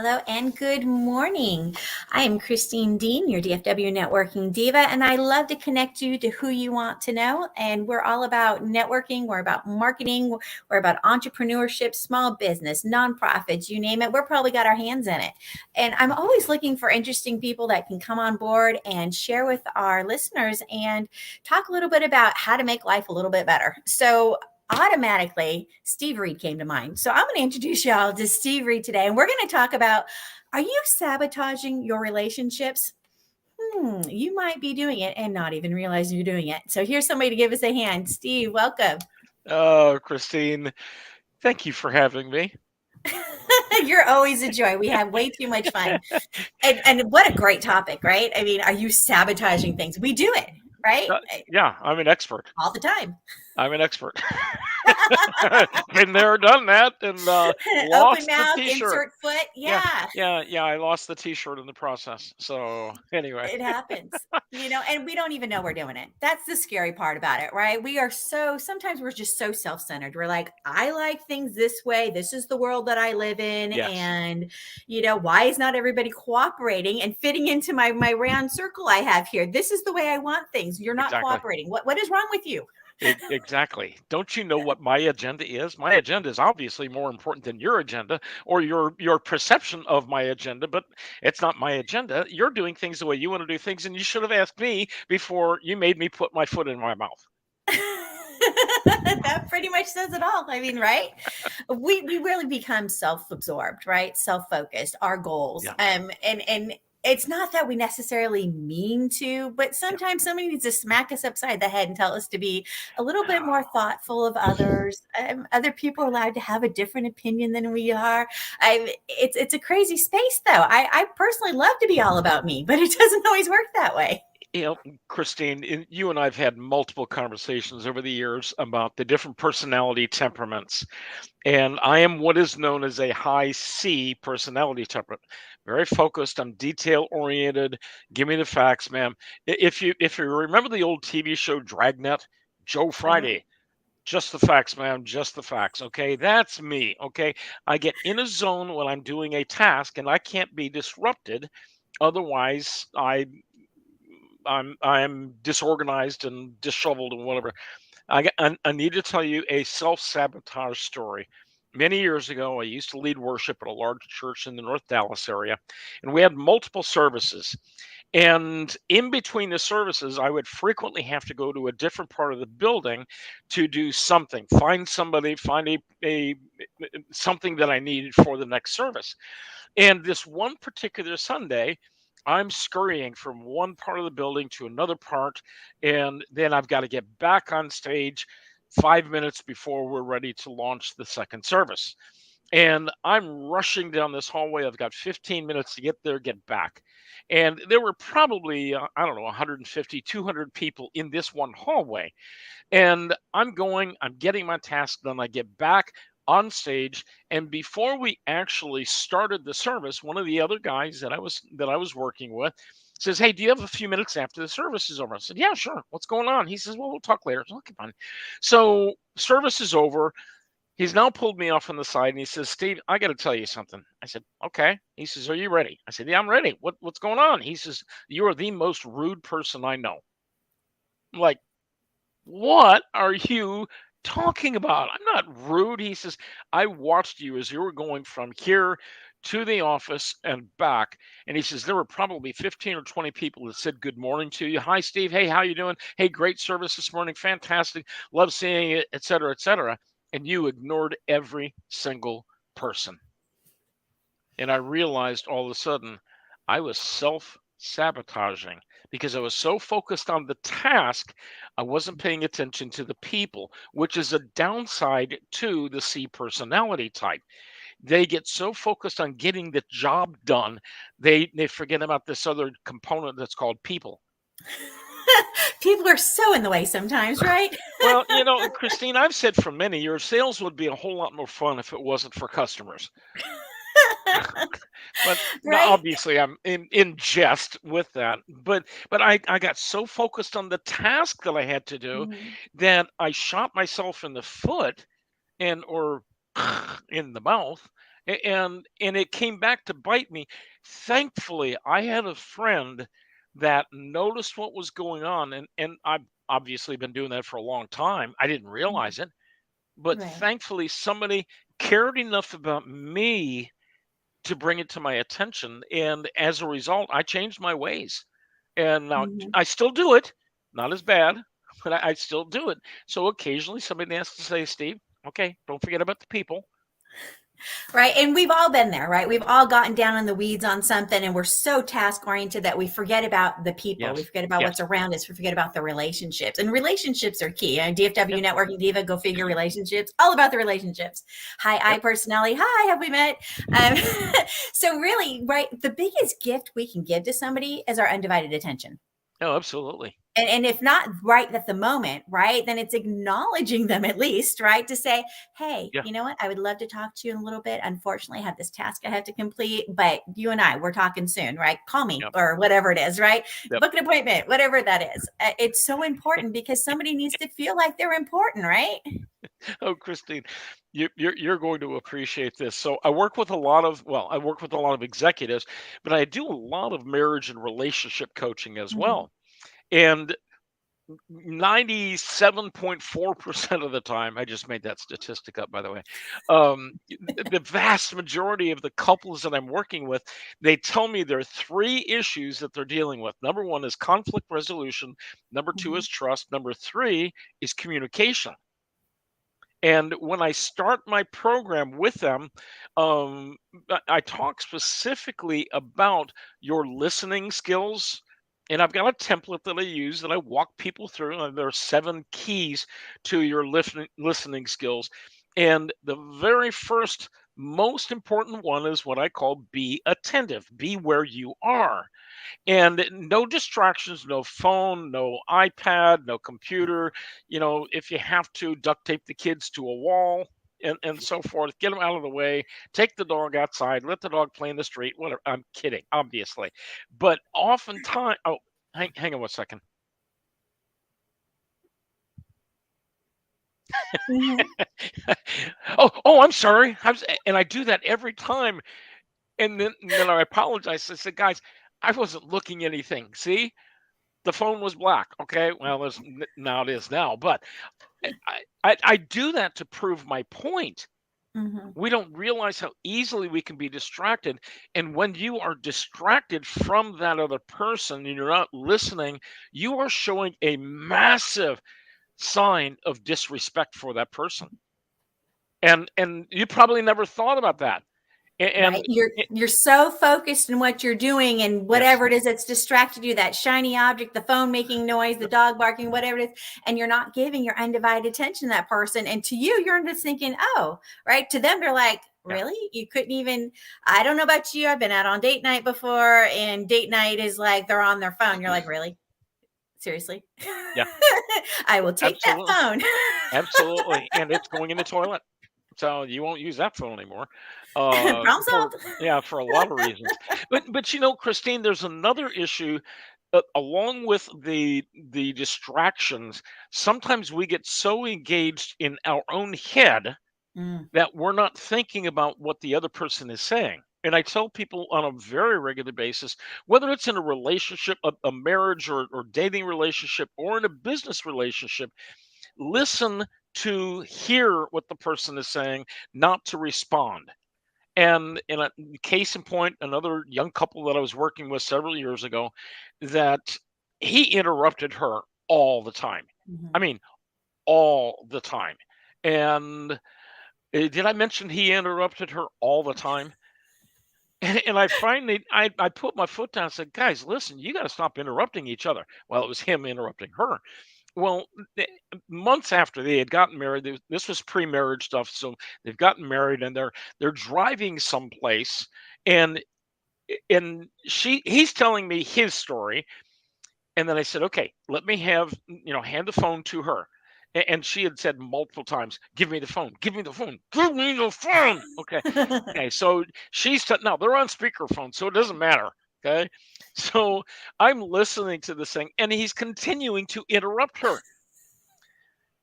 hello, and good morning. I am Christine Deane, your DFW Networking Diva, and I love to connect you to who you want to know. And we're all about networking, we're about marketing, we're about entrepreneurship, small business, nonprofits, you name it. We're probably got our hands in it. And I'm always looking for interesting people that can come on board and share with our listeners and talk a little bit about how to make life a little bit better. So automatically Steve Reed came to mind. So I'm going to introduce y'all to Steve Reed today. And we're going to talk about, are you sabotaging your relationships? You might be doing it and not even realize you're doing it. So here's somebody to give us a hand. Steve, welcome. Oh, Christine, thank you for having me. You're always a joy. We have way too much fun. And what a great topic, right? I mean, are you sabotaging things? We do it, right? Yeah, I'm an expert. All the time. I'm an expert. Been there, done that, and Open lost the mouth, T-shirt. insert foot. Yeah, Yeah. yeah. I lost the T-shirt in the process. So anyway, It happens, and we don't even know we're doing it. That's the scary part about it, right? Sometimes we're just so self-centered. We're like, I like things this way. This is the world that I live in. yes, And, why is not everybody cooperating and fitting into my round circle I have here? This is the way I want things. You're not exactly. cooperating. What is wrong with you? Exactly. Don't you know what my agenda is? My agenda is obviously more important than your agenda or your perception of my agenda, but it's not my agenda. You're doing things the way you want to do things, and you should have asked me before you made me put my foot in my mouth. That pretty much says it all. I mean, right? We really become self-absorbed, right? Self-focused, our goals. Yeah. And it's not that we necessarily mean to, but Yeah. sometimes somebody needs to smack us upside the head and tell us to be a little bit more thoughtful of others. Other people are allowed to have a different opinion than we are. It's a crazy space, though. I personally love to be all about me, but it doesn't always work that way. You know, Christine, you and I have had multiple conversations over the years about the different personality temperaments. And I am what is known as a high C personality temperament, very focused. I'm detail oriented. Give me the facts, ma'am. If you remember the old TV show Dragnet, Joe Uh-huh. Friday, just the facts, ma'am, just the facts. Okay, that's me. Okay, I get in a zone when I'm doing a task, and I can't be disrupted. Otherwise, I'm disorganized and disheveled and whatever. I need to tell you a self-sabotage story. Many years ago, I used to lead worship at a large church in the North Dallas area, and we had multiple services. And in between the services, I would frequently have to go to a different part of the building to do something, find somebody, find a something that I needed for the next service. And this one particular Sunday, I'm scurrying from one part of the building to another part, and then I've got to get back on stage 5 minutes before we're ready to launch the second service. And I'm rushing down this hallway. I've got 15 minutes to get there, get back. And there were probably, I don't know, 150, 200 people in this one hallway. And I'm getting my task done. I get back on stage, and before we actually started the service, one of the other guys that I was working with says, "Hey, do you have a few minutes after the service is over?" I said, "Yeah, sure. What's going on?" He says, "Well, we'll talk later." I said, "Okay, fine." So service is over. He's now pulled me off on the side and he says, "Steve, I got to tell you something." I said, "Okay." He says, "Are you ready?" I said, "Yeah, I'm ready. What's going on?" He says, "You are the most rude person I know." I'm like, "What are you talking about? I'm not rude." He says, "I watched you as you were going from here to the office and back." And he says, "There were probably 15 or 20 people that said good morning to you. 'Hi, Steve. Hey, how you doing? Hey, great service this morning. Fantastic. Love seeing you,' et cetera, et cetera. And you ignored every single person." And I realized all of a sudden I was self-sabotaging because I was so focused on the task, I wasn't paying attention to the people, which is a downside to the C personality type. They get so focused on getting the job done, they forget about this other component that's called people. People are so in the way sometimes, right? Well, Christine, I've said for many years, sales would be a whole lot more fun if it wasn't for customers. But no, Right? obviously I'm in jest with that. But I got so focused on the task that I had to do Mhm. that I shot myself in the foot and or in the mouth And it came back to bite me. Thankfully, I had a friend that noticed what was going on, and I've obviously been doing that for a long time. I didn't Mhm. realize it, but Right. thankfully somebody cared enough about me to bring it to my attention, and as a result, I changed my ways. And now Mhm. I still do it, not as bad, but I still do it. So occasionally somebody has to say, Steve, okay, don't forget about the people. Right. And we've all been there, right? We've all gotten down in the weeds on something and we're so task oriented that we forget about the people. We Yes, forget about yes, what's around us. We forget about the relationships. And relationships are key. And DFW yep, Networking Diva, go figure relationships, all about the relationships. Hi, I yep. personality. Hi, have we met? Um, so, really, right, the biggest gift we can give to somebody is our undivided attention. No, absolutely. And if not right at the moment, right, then it's acknowledging them at least, right, to say, hey, Yeah, you know what, I would love to talk to you in a little bit. Unfortunately, I have this task I have to complete, but you and I, we're talking soon, right? Call me yep, or whatever it is, right? yep. Book an appointment, whatever that is. It's so important because somebody needs to feel like they're important, right? Oh, Christine, you're going to appreciate this. So I work with a lot of, well, I work with a lot of executives, but I do a lot of marriage and relationship coaching as Mm-hmm. well. And 97.4% of the time, I just made that statistic up, by the way. The vast majority of the couples that I'm working with, they tell me there are three issues that they're dealing with. Number one is conflict resolution. Number two Mm-hmm. is trust. Number three is communication. And when I start my program with them, I talk specifically about your listening skills. And I've got a template that I use that I walk people through. And there are 7 keys to your listening skills. And the very first, most important one is what I call be attentive, be where you are. And no distractions, no phone, no iPad, no computer. If you have to duct tape the kids to a wall and so forth, get them out of the way, take the dog outside, let the dog play in the street, whatever. I'm kidding, obviously. But oftentimes, oh, hang on one second. Mm-hmm. Oh, I'm sorry. And I do that every time. And then I apologize. I said, guys, I wasn't looking at anything. See, the phone was black. Okay, well, now it is now. But I do that to prove my point. Mm-hmm. We don't realize how easily we can be distracted. And when you are distracted from that other person and you're not listening, you are showing a massive sign of disrespect for that person. And you probably never thought about that. Right. And You're so focused in what you're doing and yes, whatever it is that's distracted you, that shiny object, the phone making noise, the dog barking, whatever it is, and you're not giving your undivided attention to that person. And to you, you're just thinking, oh, right. To them, they're like, yeah, really? You couldn't even, I don't know about you. I've been out on date night before, and date night is like they're on their phone. You're like, really? Seriously? yeah, I will take that absolutely, phone. absolutely. And it's going in the toilet. So you won't use that phone anymore. Problem For solved. Yeah, for a lot of reasons. But Christine, there's another issue. Along with the distractions, sometimes we get so engaged in our own head Mm, that we're not thinking about what the other person is saying. And I tell people on a very regular basis, whether it's in a relationship, a marriage or dating relationship, or in a business relationship, listen to hear what the person is saying, not to respond. And in a case in point, another young couple that I was working with several years ago, that he interrupted her all the time. I mhm. mean, all the time. And did I mention he interrupted her all the time? And I finally, I put my foot down and said, guys, listen, you got to stop interrupting each other. Well, it was him interrupting her. Well, months after they had gotten married, this was pre-marriage stuff. So they've gotten married and they're driving someplace, and he's telling me his story, and then I said, okay, let me hand the phone to her. And she had said multiple times, give me the phone, give me the phone, give me the phone. Okay. Okay. So now they're on speakerphone, so it doesn't matter. Okay. So I'm listening to this thing and he's continuing to interrupt her.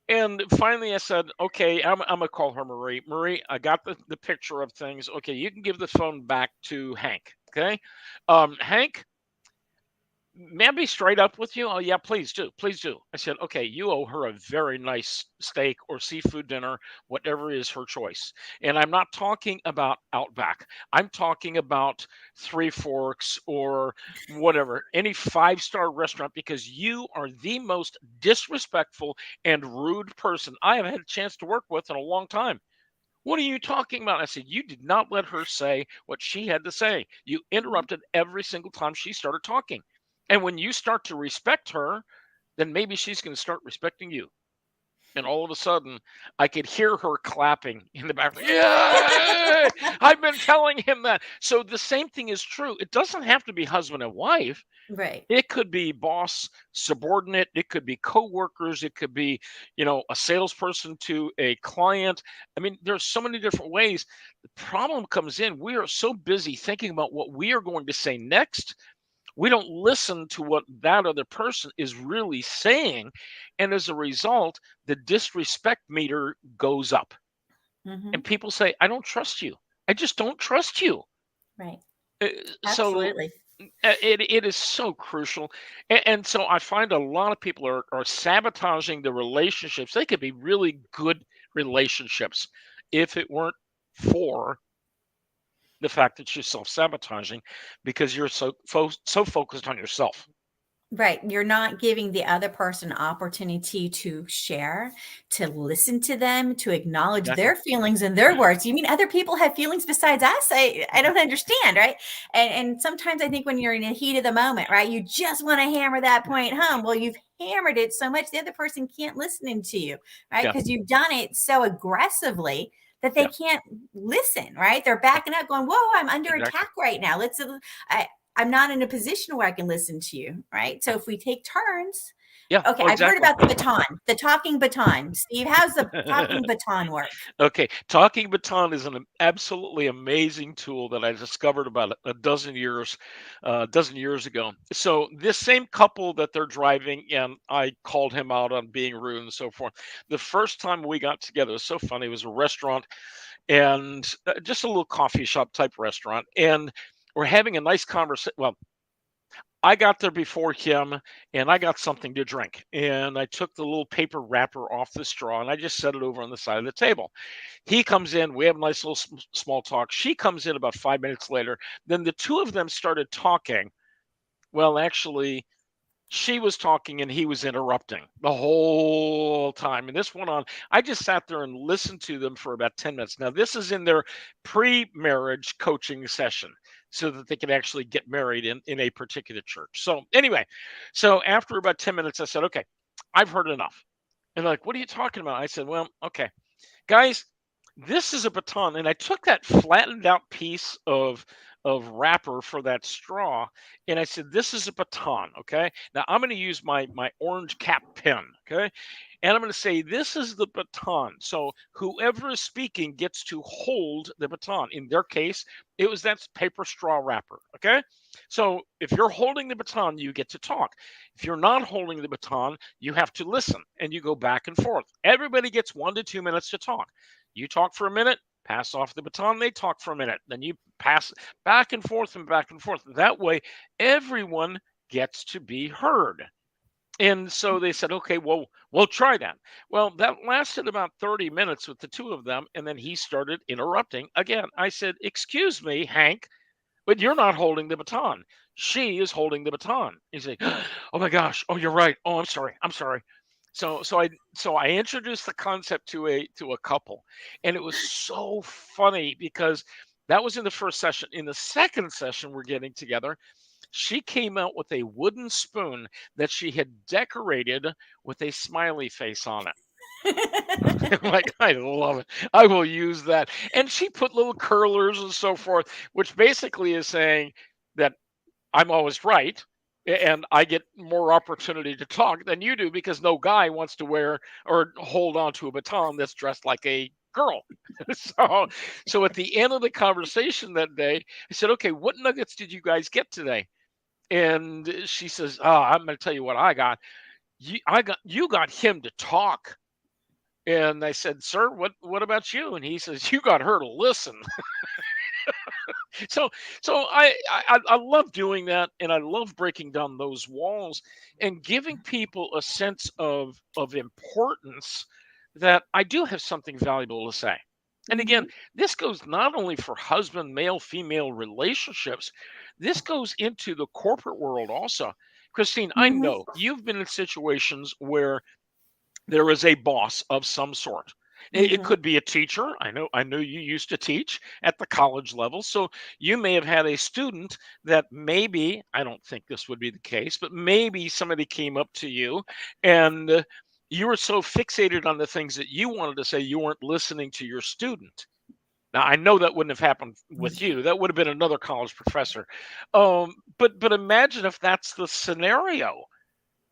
And finally I said, okay, I'm gonna call her Marie. Marie, I got the picture of things. Okay, you can give the phone back to Hank. Okay. Hank, may I be straight up with you? Oh, yeah, please do. Please do. I said, okay, you owe her a very nice steak or seafood dinner, whatever is her choice. And I'm not talking about Outback. I'm talking about Three Forks or whatever, any five-star restaurant, because you are the most disrespectful and rude person I have had a chance to work with in a long time. What are you talking about? I said, you did not let her say what she had to say. You interrupted every single time she started talking. And when you start to respect her, then maybe she's going to start respecting you. And all of a sudden, I could hear her clapping in the background. Yay! I've been telling him that. So the same thing is true. It doesn't have to be husband and wife. Right. It could be boss, subordinate, it could be coworkers, it could be, a salesperson to a client. I mean, there's so many different ways. The problem comes in, we are so busy thinking about what we are going to say next. We don't listen to what that other person is really saying. And as a result, the disrespect meter goes up. Hmm. And people say, I don't trust you. I just don't trust you. Right. Uh, So Absolutely. it is so crucial, and so I find a lot of people are sabotaging the relationships. They could be really good relationships if it weren't for the fact that you're self-sabotaging because you're so focused on yourself. Right. You're not giving the other person opportunity to share, to listen to them, to acknowledge Exactly. their feelings and their words. You mean other people have feelings besides us? I don't understand, right? And sometimes I think when you're in the heat of the moment, right, you just want to hammer that point home. Well, you've hammered it so much the other person can't listen to you, right? Yeah, Because you've done it so aggressively that they yeah, can't listen, right? They're yeah, backing up, going, "Whoa, I'm under exactly. attack right now. I'm not in a position where I can listen to you, right? So Yeah, if we take turns, yeah. okay, Oh, I've heard exactly. about the baton, the talking baton. Steve, how's the talking baton work? Okay, talking baton is an absolutely amazing tool that I discovered about a dozen years ago. So this same couple that they're driving, and I called him out on being rude and so forth. The first time we got together, it was so funny. It was a restaurant and just a little coffee shop type restaurant, and we're having a nice conversation. Well, I got there before him and I got something to drink. And I took the little paper wrapper off the straw and I just set it over on the side of the table. He comes in, we have a nice little small talk. She comes in about 5 minutes later. Then the two of them started talking. Well, actually, she was talking and he was interrupting the whole time. And this went on. I just sat there and listened to them for about 10 minutes. Now, this is in their pre marriage coaching session so that they could actually get married in a particular church. So, anyway, so after about 10 minutes, I said, okay, I've heard enough. And they're like, what are you talking about? I said, well, okay, guys, this is a baton. And I took that flattened out piece of wrapper for that straw and I said, this is a baton. Okay. Now I'm going to use my orange cap pen. Okay. And I'm going to say, this is the baton. So whoever is speaking gets to hold the baton. In their case, it was that paper straw wrapper. Okay. So if you're holding the baton, you get to talk. If you're not holding the baton, you have to listen and you go back and forth. Everybody gets 1 to 2 minutes to talk. You talk for a minute, pass off the baton, they talk for a minute. Then you pass back and forth and back and forth. That way, everyone gets to be heard. And so they said, okay, well, we'll try that. Well, that lasted about 30 minutes with the two of them. And then he started interrupting again. I said, excuse me, Hank, but you're not holding the baton. She is holding the baton. He's like, oh my gosh, oh you're right. Oh, I'm sorry. I'm sorry. So I introduced the concept to a couple, and it was so funny because that was in the first session. In the second session, we're getting together. She came out with a wooden spoon that she had decorated with a smiley face on it. I'm like, I love it. I will use that. And she put little curlers and so forth, which basically is saying that I'm always right and I get more opportunity to talk than you do because no guy wants to wear or hold on to a baton that's dressed like a girl. So at the end of the conversation that day, I said, okay, what nuggets did you guys get today? And she says, oh, I'm going to tell you what I got. You got him to talk. And I said, "Sir, what about you?" And he says, "You got her to listen." So so I love doing that, and I love breaking down those walls and giving people a sense of importance that I do have something valuable to say. And again, Hmm. this goes not only for husband, male, female relationships, this goes into the corporate world also. Christine, I Hmm. know you've been in situations where there is a boss of some sort. It Hmm. could be a teacher. I know you used to teach at the college level. So you may have had a student that maybe, I don't think this would be the case, but maybe somebody came up to you and you were so fixated on the things that you wanted to say, you weren't listening to your student. Now I know that wouldn't have happened with Yeah. you. That would have been another college professor. But imagine if that's the scenario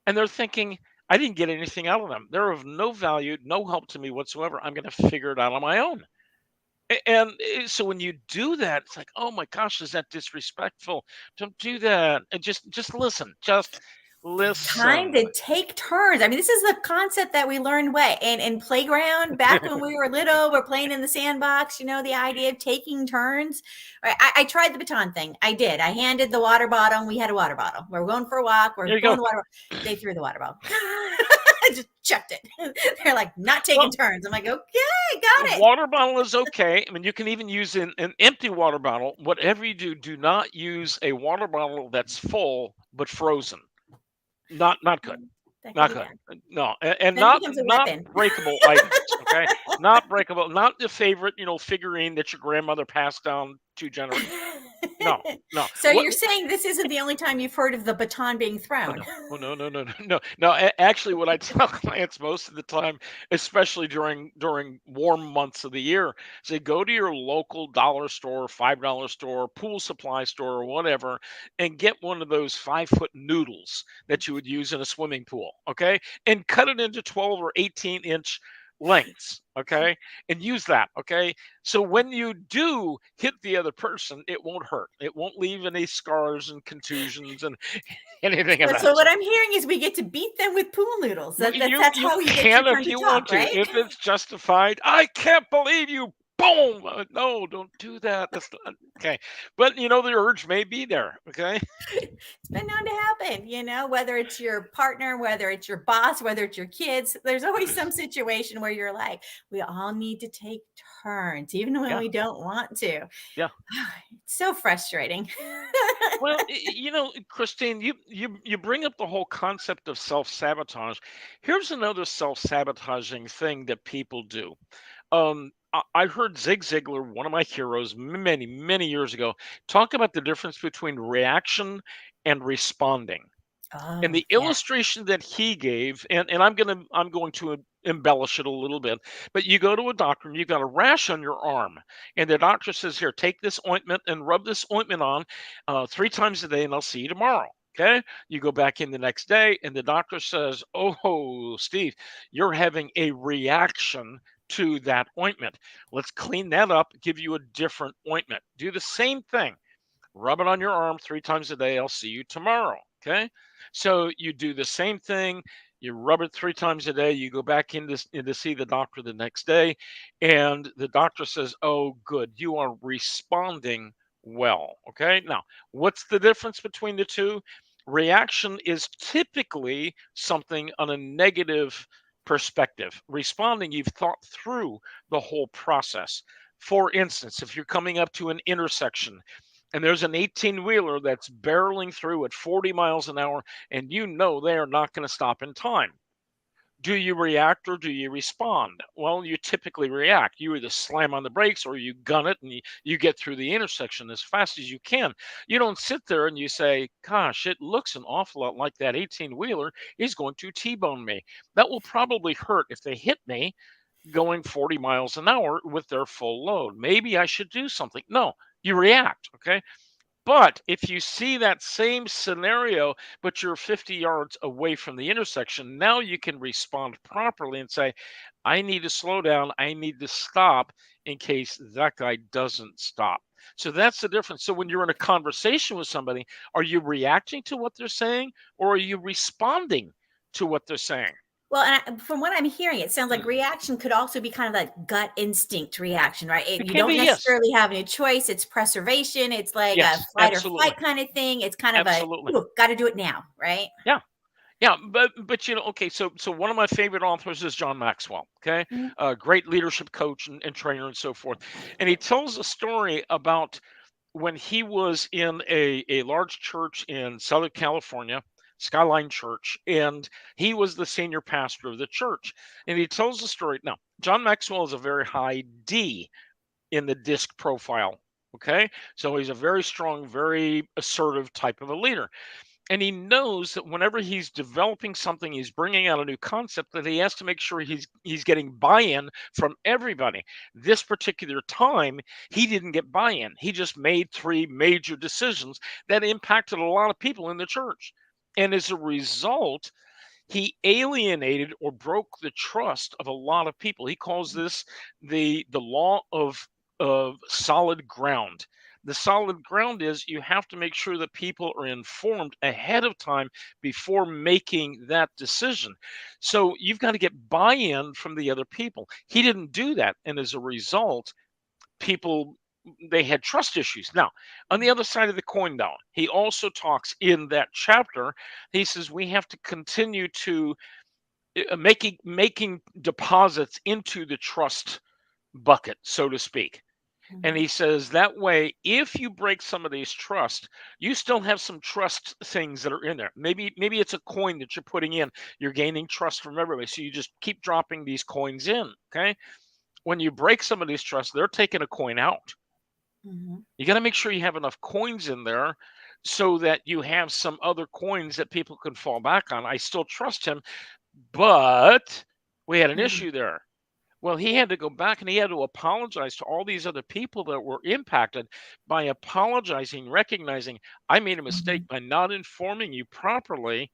and they're thinking, I didn't get anything out of them. They're of no value, no help to me whatsoever. I'm going to figure it out on my own. So when you do that, it's like, oh my gosh, is that disrespectful? Don't do that. And just listen. Just Time listen. to take turns. I mean, this is the concept that we learned way in playground back when we were little. We're playing in the sandbox. You know, the idea of taking turns. Right, I tried the baton thing. I did. I handed the water bottle. We had a water bottle. We're going for a walk. We're There you going go. the water bottle. They threw the water bottle. I just chucked it. They're like, not taking Well, turns. I'm like, okay, a got it. water bottle is okay. I mean, you can even use an empty water bottle. Whatever you do, do not use a water bottle that's full but frozen. Not good. That could Not be good. bad. No, and Then it not becomes a not weapon. breakable items, okay? Not breakable, not the favorite, figurine that your grandmother passed down 2 generations. No, no. So What you're saying this isn't the only time you've heard of the baton being Oh, thrown? no. Oh, no, no, no, no, no. No, actually, what I tell clients most of the time, especially during warm months of the year, say go to your local dollar store, $5 store, pool supply store, or whatever, and get one of those 5-foot noodles that you would use in a swimming pool, okay? And cut it into 12 or 18-inch lengths, okay? And use that, okay? So when you do hit the other person, it won't hurt. It won't leave any scars and contusions and anything of So that what sort. I'm hearing is we get to beat them with pool noodles. Well, you That's you how you get your can turn if to you want talk, to, right? if it's justified. I can't believe you. Boom! No, don't do that. That's not okay. But the urge may be there. Okay. It's been known to happen, whether it's your partner, whether it's your boss, whether it's your kids. There's always some situation where you're like, we all need to take turns, even when Yeah. we don't want to. Yeah. It's so frustrating. Well, Christine, you bring up the whole concept of self-sabotage. Here's another self-sabotaging thing that people do. I heard Zig Ziglar, one of my heroes, many, many years ago, talk about the difference between reaction and responding. And Oh, the yeah. illustration that he gave, and I'm going to embellish it a little bit, but you go to a doctor and you've got a rash on your arm, and the doctor says, "Here, take this ointment and rub this ointment on 3 times a day, and I'll see you tomorrow." Okay, you go back in the next day, and the doctor says, "Oh, Steve, you're having a reaction to that ointment. Let's clean that up, give you a different ointment. Do the same thing, rub it on your arm 3 times a day. I'll see you tomorrow." Okay. So you do the same thing. You rub it 3 times a day. You go back in to see the doctor the next day. And the doctor says, "Oh, good. You are responding well." Okay. Now, what's the difference between the two? Reaction is typically something on a negative perspective. Responding, you've thought through the whole process. For instance, if you're coming up to an intersection and there's an 18 wheeler that's barreling through at 40 miles an hour, and they are not going to stop in time. Do you react or do you respond? Well, you typically react. You either slam on the brakes or you gun it and you get through the intersection as fast as you can. You don't sit there and you say, "Gosh, it looks an awful lot like that 18 wheeler is going to T bone me. That will probably hurt if they hit me going 40 miles an hour with their full load. Maybe I should do something." No, you react. Okay. But if you see that same scenario, but you're 50 yards away from the intersection, now you can respond properly and say, "I need to slow down. I need to stop in case that guy doesn't stop." So that's the difference. So when you're in a conversation with somebody, are you reacting to what they're saying or are you responding to what they're saying? Well, and from what I'm hearing, it sounds like reaction could also be kind of like gut instinct reaction, right? It You can don't be, yes. necessarily have any choice. It's preservation. It's like a Yes, flight or absolutely. flight kind of thing. It's kind of a, Absolutely. got to do it now, right? Yeah. Yeah, but okay, so one of my favorite authors is John Maxwell. Okay, Mhm. a great leadership coach and trainer and so forth. And he tells a story about when he was in a large church in Southern California, Skyline Church, and he was the senior pastor of the church. And he tells the story. Now, John Maxwell is a very high D in the disc profile. Okay, so he's a very strong, very assertive type of a leader. And he knows that whenever he's developing something, he's bringing out a new concept, that he has to make sure he's getting buy-in from everybody. This particular time, he didn't get buy-in. He just made three major decisions that impacted a lot of people in the church. And as a result, he alienated or broke the trust of a lot of people. He calls this the law of solid ground. The solid ground is you have to make sure that people are informed ahead of time before making that decision. So you've got to get buy-in from the other people. He didn't do that, and as a result, people, they had trust issues. Now, on the other side of the coin, though, he also talks in that chapter. He says we have to continue to making deposits into the trust bucket, so to speak. And Mhm. he says that way, if you break somebody's trust, you still have some trust things that are in there. Maybe it's a coin that you're putting in. You're gaining trust from everybody, so you just keep dropping these coins in. Okay, when you break somebody's trust, they're taking a coin out. Mhm. You got to make sure you have enough coins in there so that you have some other coins that people can fall back on. I still trust him, but we had an Mhm. issue there. Well, he had to go back and he had to apologize to all these other people that were impacted by apologizing, recognizing I made a mistake Mhm. by not informing you properly.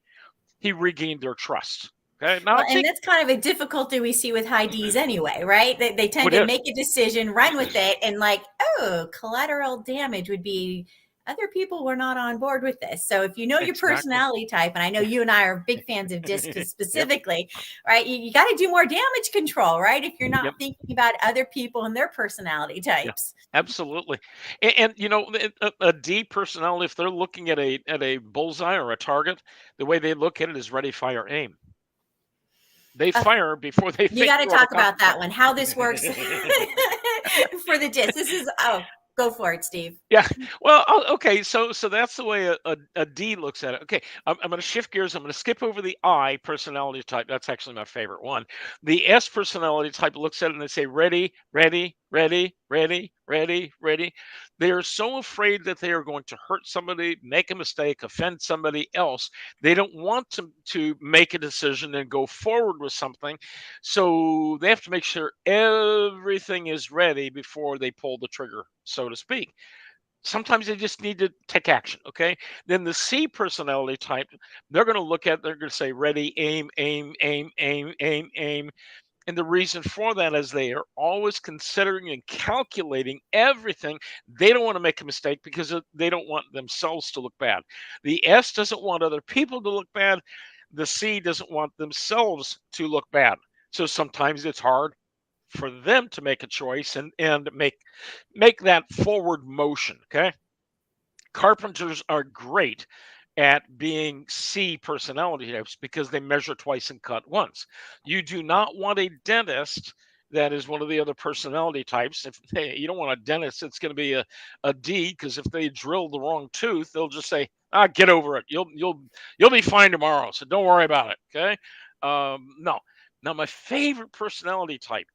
He regained their trust. Okay. Now Well, I and think that's kind of a difficulty we see with high Ds anyway, right? They tend what to is make a decision, run with it, and like, oh, collateral damage would be other people were not on board with this. So if you know your exactly. personality type, and I know you and I are big fans of DISC Yep. specifically, right? You got to do more damage control, right? If you're not Yep. thinking about other people and their personality Yeah. types. Absolutely. And you know, a D personality, if they're looking at a bullseye or a target, the way they look at it is ready, fire, aim. They Okay, fire before they you think got to toward a talk about that consequence. one, how this works for the DISC. This is, oh, go for it, Steve. Yeah. Well, okay. So that's the way a D looks at it. Okay. I'm going to shift gears. I'm going to skip over the I personality type. That's actually my favorite one. The S personality type looks at it and they say, ready, ready, ready, ready, ready, ready. They are so afraid that they are going to hurt somebody, make a mistake, offend somebody else. They don't want to make a decision and go forward with something. So they have to make sure everything is ready before they pull the trigger, so to speak. Sometimes they just need to take action. Okay. Then the C personality type, they're going to look at, they're going to say, ready, aim, aim, aim, aim, aim, aim. And the reason for that is they are always considering and calculating everything. They don't want to make a mistake because they don't want themselves to look bad. The S doesn't want other people to look bad. The C doesn't want themselves to look bad. So sometimes it's hard for them to make a choice and make that forward motion. Okay. Carpenters are great at being C personality types because they measure twice and cut once. You do not want a dentist that is one of the other personality types. If hey, you don't want a dentist that's going to be a D, because if they drill the wrong tooth, they'll just say, "Ah, get over it. You'll be fine tomorrow. So don't worry about it." Okay. No. Now my favorite personality type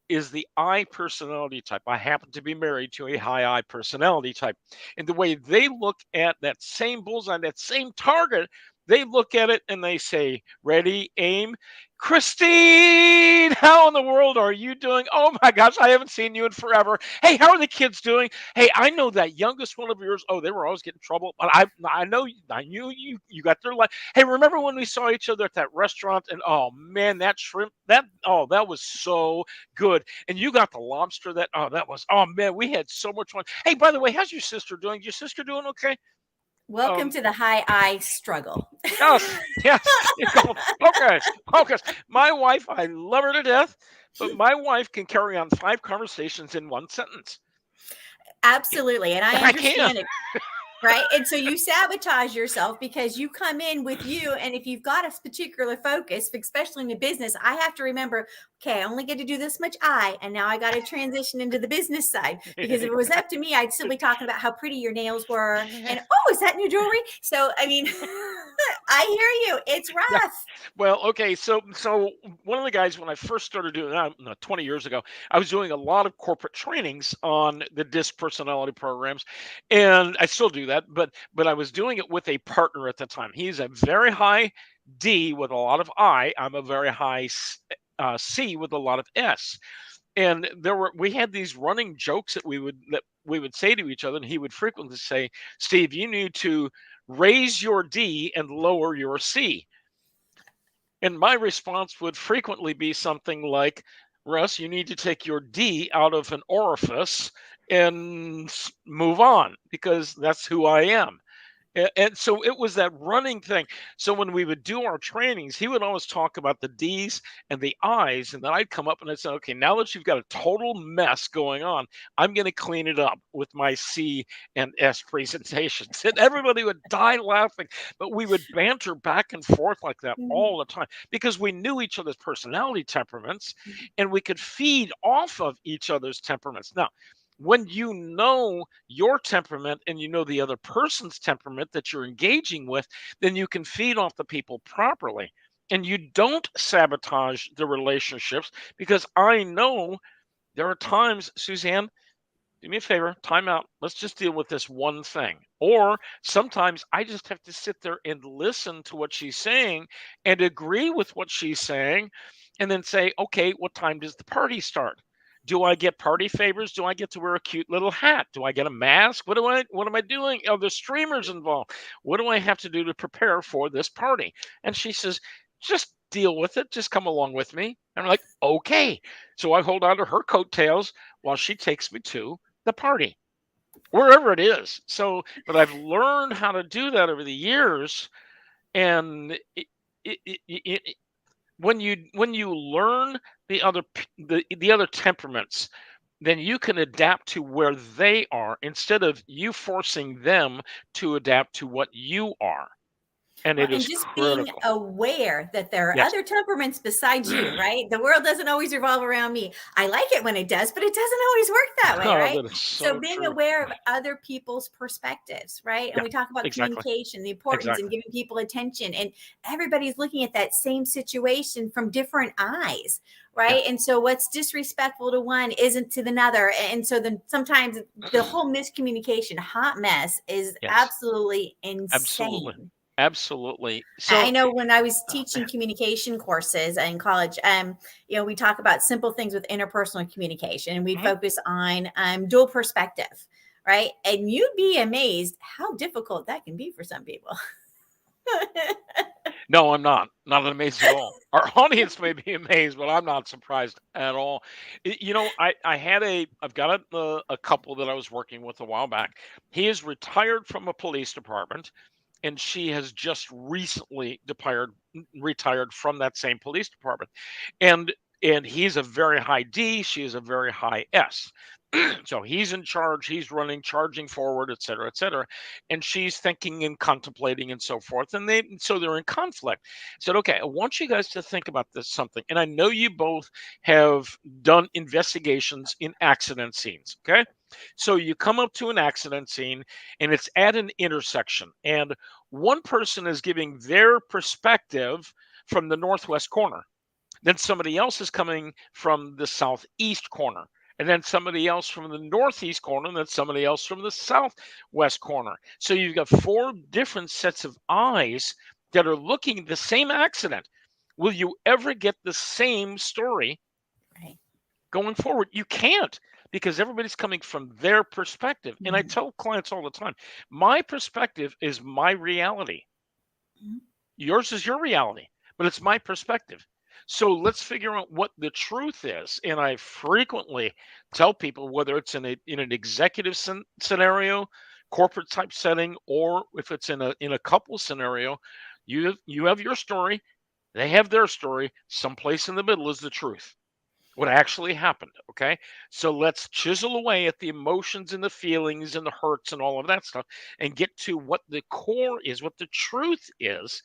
is the I personality type. I happen to be married to a high I personality type. And the way they look at that same bullseye, that same target, they look at it and they say, ready, aim. Christine, how in the world are you doing? Oh my gosh, I haven't seen you in forever. Hey, how are the kids doing? Hey, I know that youngest one of yours. Oh, they were always getting in trouble, but I know I knew you got their life. Hey, remember when we saw each other at that restaurant? And oh man, that shrimp, that was so good. And you got the lobster that was, oh man, we had so much fun. Hey, by the way, how's your sister doing? Your sister doing okay? Welcome to the high I struggle. Yes, yes. Focus, focus. My wife, I love her to death, but my wife can carry on 5 conversations in one sentence. Absolutely. And I I can't. understand it. Right. And so you sabotage yourself because you come in with you. And if you've got a particular focus, especially in the business, I have to remember, okay, I only get to do this much and now I got to transition into the business side. Because if it was up to me, I'd still be talking about how pretty your nails were. And, oh, is that new jewelry? So, I mean, I hear you. It's Yeah. rough. Well, okay. So one of the guys, when I first started doing that, 20 years ago, I was doing a lot of corporate trainings on the DISC personality programs, and I still do that. But I was doing it with a partner at the time. He's a very high D with a lot of I. I'm a very high C with a lot of S. And we had these running jokes that we would say to each other, and he would frequently say, "Steve, you need to raise your D and lower your C." And my response would frequently be something like, "Russ, you need to take your D out of an orifice and move on because that's who I am." And so it was that running thing. So when we would do our trainings, he would always talk about the D's and the I's. And then I'd come up and I'd say, okay, now that you've got a total mess going on, I'm going to clean it up with my C and S presentations. And everybody would die laughing. But we would banter back and forth like that all the time because we knew each other's personality temperaments and we could feed off of each other's temperaments. Now, when you know your temperament and you know the other person's temperament that you're engaging with, then you can feed off the people properly. And you don't sabotage the relationships because I know there are times, Suzanne, do me a favor, time out. Let's just deal with this one thing. Or sometimes I just have to sit there and listen to what she's saying and agree with what she's saying and then say, okay, what time does the party start? Do I get party favors? Do I get to wear a cute little hat? Do I get a mask? What am I doing? Are there streamers involved? What do I have to do to prepare for this party? And she says, just deal with it. Just come along with me. And I'm like, okay. So I hold on to her coattails while she takes me to the party, wherever it is. So, but I've learned how to do that over the years. And when you learn the other temperaments, then you can adapt to where they are instead of you forcing them to adapt to what you are. And Well, it and is just being critical. aware that there are Yes. other temperaments besides you, right? The world doesn't always revolve around me. I like it when it does, but it doesn't always work that way, Oh, right? that is So so being true. aware of other people's perspectives, right? And Yeah, we talk about exactly. communication, the importance and Exactly. giving people attention, and everybody's looking at that same situation from different eyes, Yeah. right? And so what's disrespectful to one isn't to another. And so then sometimes the whole miscommunication, hot mess is Yes. absolutely Absolutely. insane. Absolutely. I So, know when I was oh, teaching man. communication courses in college, we talk about simple things with interpersonal communication, and we'd Mhm. focus on dual perspective, right? And you'd be amazed how difficult that can be for some people. No, I'm not. Not amazed at all. Our audience may be amazed, but I'm not surprised at all. I've got a couple that I was working with a while back. He is retired from a police department, and she has just recently retired from that same police department. And and he's a very high D, she is a very high S. So he's in charge, he's running, charging forward, et cetera, et cetera. And she's thinking and contemplating and so forth. And they're in conflict. I said, okay, I want you guys to think about this something. And I know you both have done investigations in accident scenes. Okay. So you come up to an accident scene and it's at an intersection. And one person is giving their perspective from the northwest corner. Then somebody else is coming from the southeast corner. And then somebody else from the northeast corner, and then somebody else from the southwest corner. So you've got 4 different sets of eyes that are looking at the same accident. Will you ever get the same story Right. going forward? You can't, because everybody's coming from their perspective. And I Mhm. tell clients all the time, my perspective is my reality. Mhm. Yours is your reality, but it's my perspective. So let's figure out what the truth is. And I frequently tell people, whether it's in an executive scenario, corporate type setting, or if it's in a couple scenario, you have your story, they have their story. Someplace in the middle is the truth. What actually happened, okay? So let's chisel away at the emotions and the feelings and the hurts and all of that stuff and get to what the core is, what the truth is.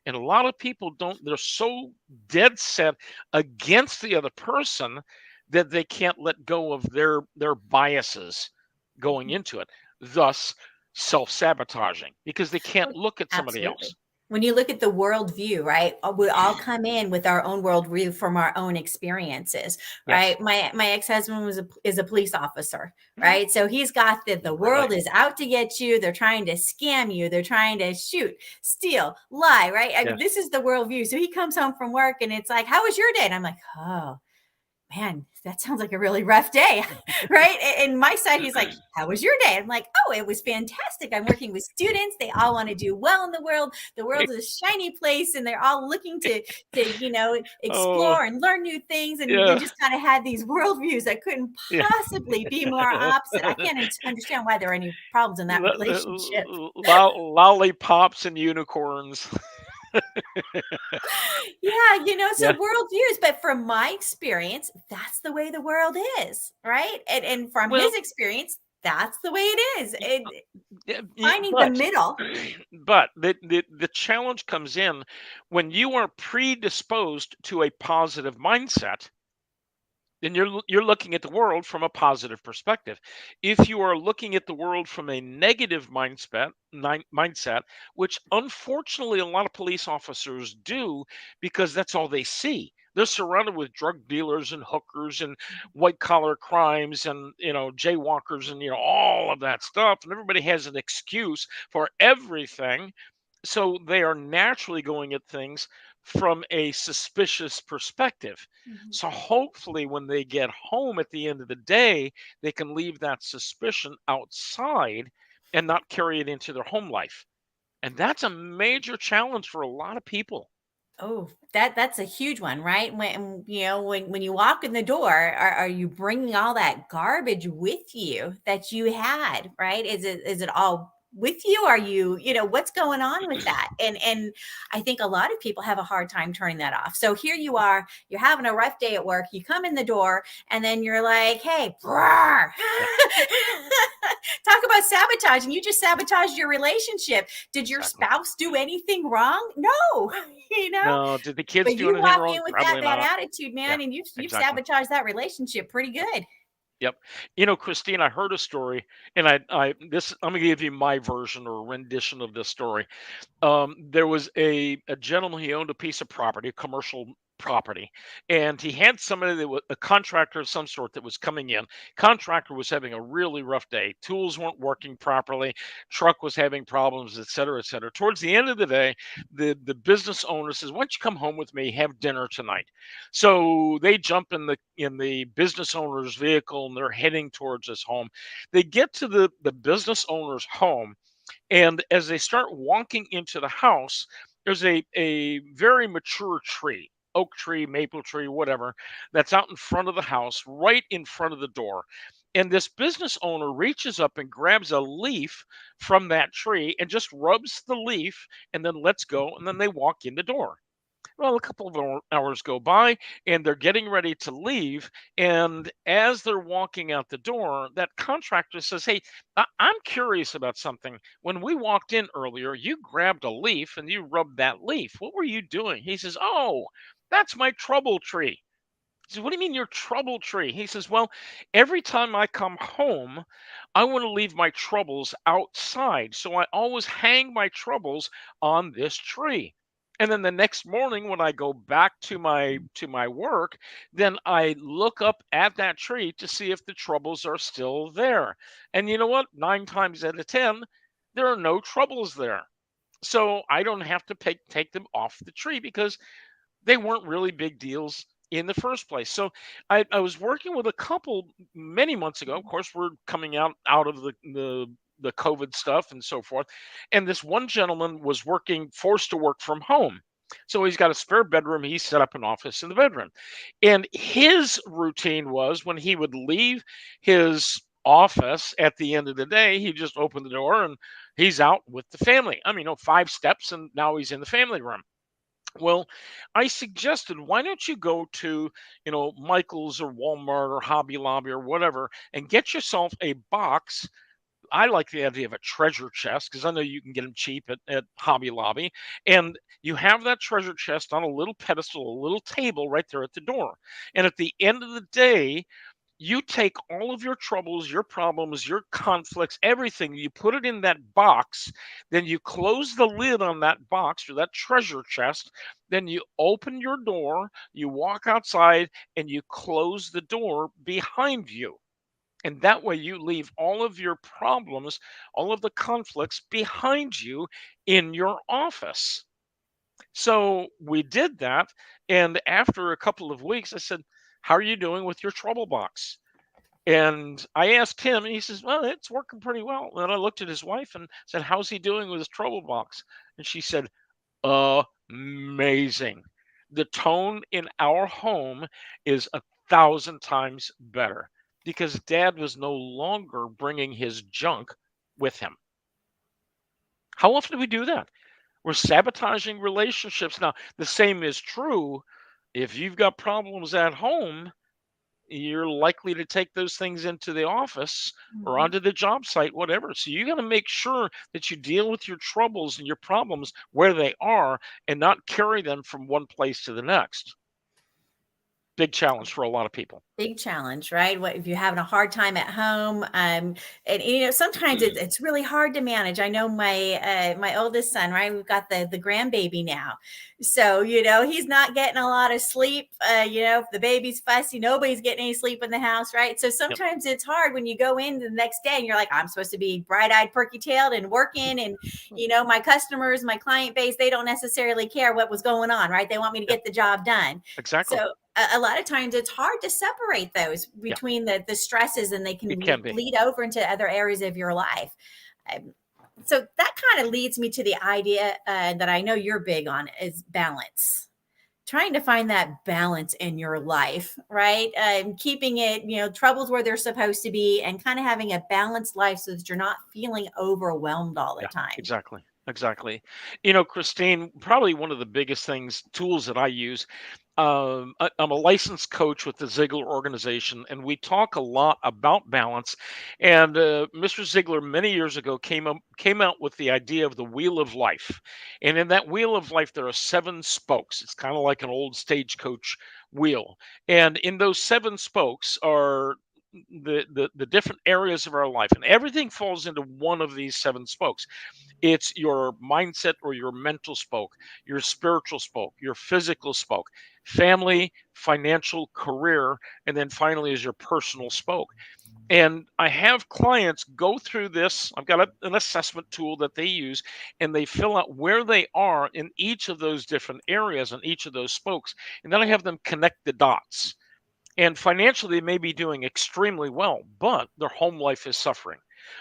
And a lot of people don't, they're so dead set against the other person that they can't let go of their biases going into it. Thus, self-sabotaging because they can't Well, look at somebody absolutely. else. When you look at the worldview, right? We all come in with our own worldview from our own experiences, Yes. right? My ex-husband is a police officer, right? So he's got the Really? world is out to get you. They're trying to scam you. They're trying to shoot, steal, lie, right? I mean, Yes. this is the worldview. So he comes home from work and it's like, "How was your day?" And I'm like, "Oh, man, that sounds like a really rough day." Right. And my side, he's like, "How was your day?" I'm like, "Oh, it was fantastic. I'm working with students. They all want to do well in the world. The world is a shiny place and they're all looking to Oh, explore and learn new things." And we yeah. just kind of had these worldviews that couldn't Yeah. possibly be more opposite. I can't understand why there are any problems in that relationship. Lollipops and unicorns. Yeah, so Yeah. worldviews, but from my experience, that's the way the world is, right? And from his Well, experience, that's the way it is. y- And yeah, finding the but middle. but the challenge comes in when you are predisposed to a positive mindset. Then you're looking at the world from a positive perspective. If you are looking at the world from a negative mindset, which unfortunately a lot of police officers do because that's all they see. They're surrounded with drug dealers and hookers and white collar crimes and jaywalkers and all of that stuff, and everybody has an excuse for everything. So they are naturally going at things from a suspicious perspective. Mhm. So hopefully, when they get home at the end of the day, they can leave that suspicion outside and not carry it into their home life. And that's a major challenge for a lot of people. Oh, that's a huge one, right? When you walk in the door, are you bringing all that garbage with you that you had, right? Is it all with you? Are what's going on with that? And I think a lot of people have a hard time turning that off. So here you are, you're having a rough day at work, you come in the door, and then you're like, "Hey, brr." Yeah, Talk about sabotaging. You just sabotaged your relationship. Did your exactly. spouse do anything wrong? No. you know No, did the kids but do you anything walk wrong? in with that Probably that not. attitude, Yeah, man, and you've exactly. sabotaged that relationship pretty Yep. good. Yep. Christine, I heard a story, and I'm gonna give you my version or rendition of this story. There was a gentleman. He owned a piece of property, commercial property, and he had somebody that was a contractor of some sort that was coming in. Contractor was having a really rough day. Tools weren't working properly. Truck was having problems, et cetera, et cetera. Towards the end of the day, the business owner says, "Why don't you come home with me? Have dinner tonight." So they jump in the business owner's vehicle and they're heading towards his home. They get to the business owner's home, and as they start walking into the house, there's a very mature tree, oak tree, maple tree, whatever, that's out in front of the house, right in front of the door. And this business owner reaches up and grabs a leaf from that tree and just rubs the leaf and then lets go. And then they walk in the door. Well, a couple of hours go by and they're getting ready to leave. And as they're walking out the door, that contractor says, "Hey, I'm curious about something. When we walked in earlier, you grabbed a leaf and you rubbed that leaf. What were you doing?" He says, "Oh, that's my trouble tree." He says, "What do you mean your trouble tree?" He says, "Well, every time I come home, I want to leave my troubles outside. So I always hang my troubles on this tree. And then the next morning when I go back to my work, then I look up at that tree to see if the troubles are still there. And you know what? 9 times out of 10, there are no troubles there. So I don't have to take them off the tree because they weren't really big deals in the first place." So I was working with a couple many months ago. Of course, we're coming out of the COVID stuff and so forth. And this one gentleman was forced to work from home. So he's got a spare bedroom. He set up an office in the bedroom. And his routine was when he would leave his office at the end of the day, he just opened the door and he's out with the family. I mean, 5 steps and now he's in the family room. Well, I suggested, why don't you go to, Michael's or Walmart or Hobby Lobby or whatever and get yourself a box. I like the idea of a treasure chest because I know you can get them cheap at Hobby Lobby. And you have that treasure chest on a little pedestal, a little table right there at the door. And at the end of the day, you take all of your troubles, your problems, your conflicts, everything, you put it in that box, then you close the lid on that box or that treasure chest, then you open your door, you walk outside, and you close the door behind you. And that way you leave all of your problems, all of the conflicts behind you in your office. So we did that. And after a couple of weeks, I said, how are you doing with your trouble box? And I asked him, and he says, well, it's working pretty well. And I looked at his wife and said, how's he doing with his trouble box? And she said, amazing. The tone in our home is 1,000 times better because dad was no longer bringing his junk with him. How often do we do that? We're sabotaging relationships. Now, the same is true if you've got problems at home. You're likely to take those things into the office or Mhm. onto the job site, whatever. So you got to make sure that you deal with your troubles and your problems where they are and not carry them from one place to the next. Big challenge for a lot of people. Big challenge, right? What if you're having a hard time at home? And sometimes it's really hard to manage. I know my oldest son, right? We've got the grandbaby now, so he's not getting a lot of sleep. If the baby's fussy, nobody's getting any sleep in the house, right? So Yep. sometimes it's hard when you go in the next day and you're like, I'm supposed to be bright-eyed, perky-tailed, and working, and my customers, my client base, they don't necessarily care what was going on, right? They want me to Yep. get the job done. Exactly. So a lot of times it's hard to separate those Yeah, between the stresses, and they it can can be. bleed over into other areas of your life. Um, so that kind of leads me to the idea that I know you're big on is balance. Trying to find that balance in your life, right? Keeping it, troubles where they're supposed to be, and kind of having a balanced life so that you're not feeling overwhelmed all the Yeah, time. exactly. Exactly. Christine, probably one of the biggest tools that I use. I'm a licensed coach with the Ziegler organization, and we talk a lot about balance. And Mr. Ziegler, many years ago, came out with the idea of the wheel of life. And in that wheel of life, there are 7 spokes. It's kind of like an old stagecoach wheel. And in those 7 spokes are the different areas of our life, and everything falls into one of these 7 spokes. It's your mindset or your mental spoke, your spiritual spoke, your physical spoke, family, financial, career, and then finally is your personal spoke. And I have clients go through this. I've got an assessment tool that they use, and they fill out where they are in each of those different areas and each of those spokes. And then I have them connect the dots. And financially, they may be doing extremely well, but their home life is suffering.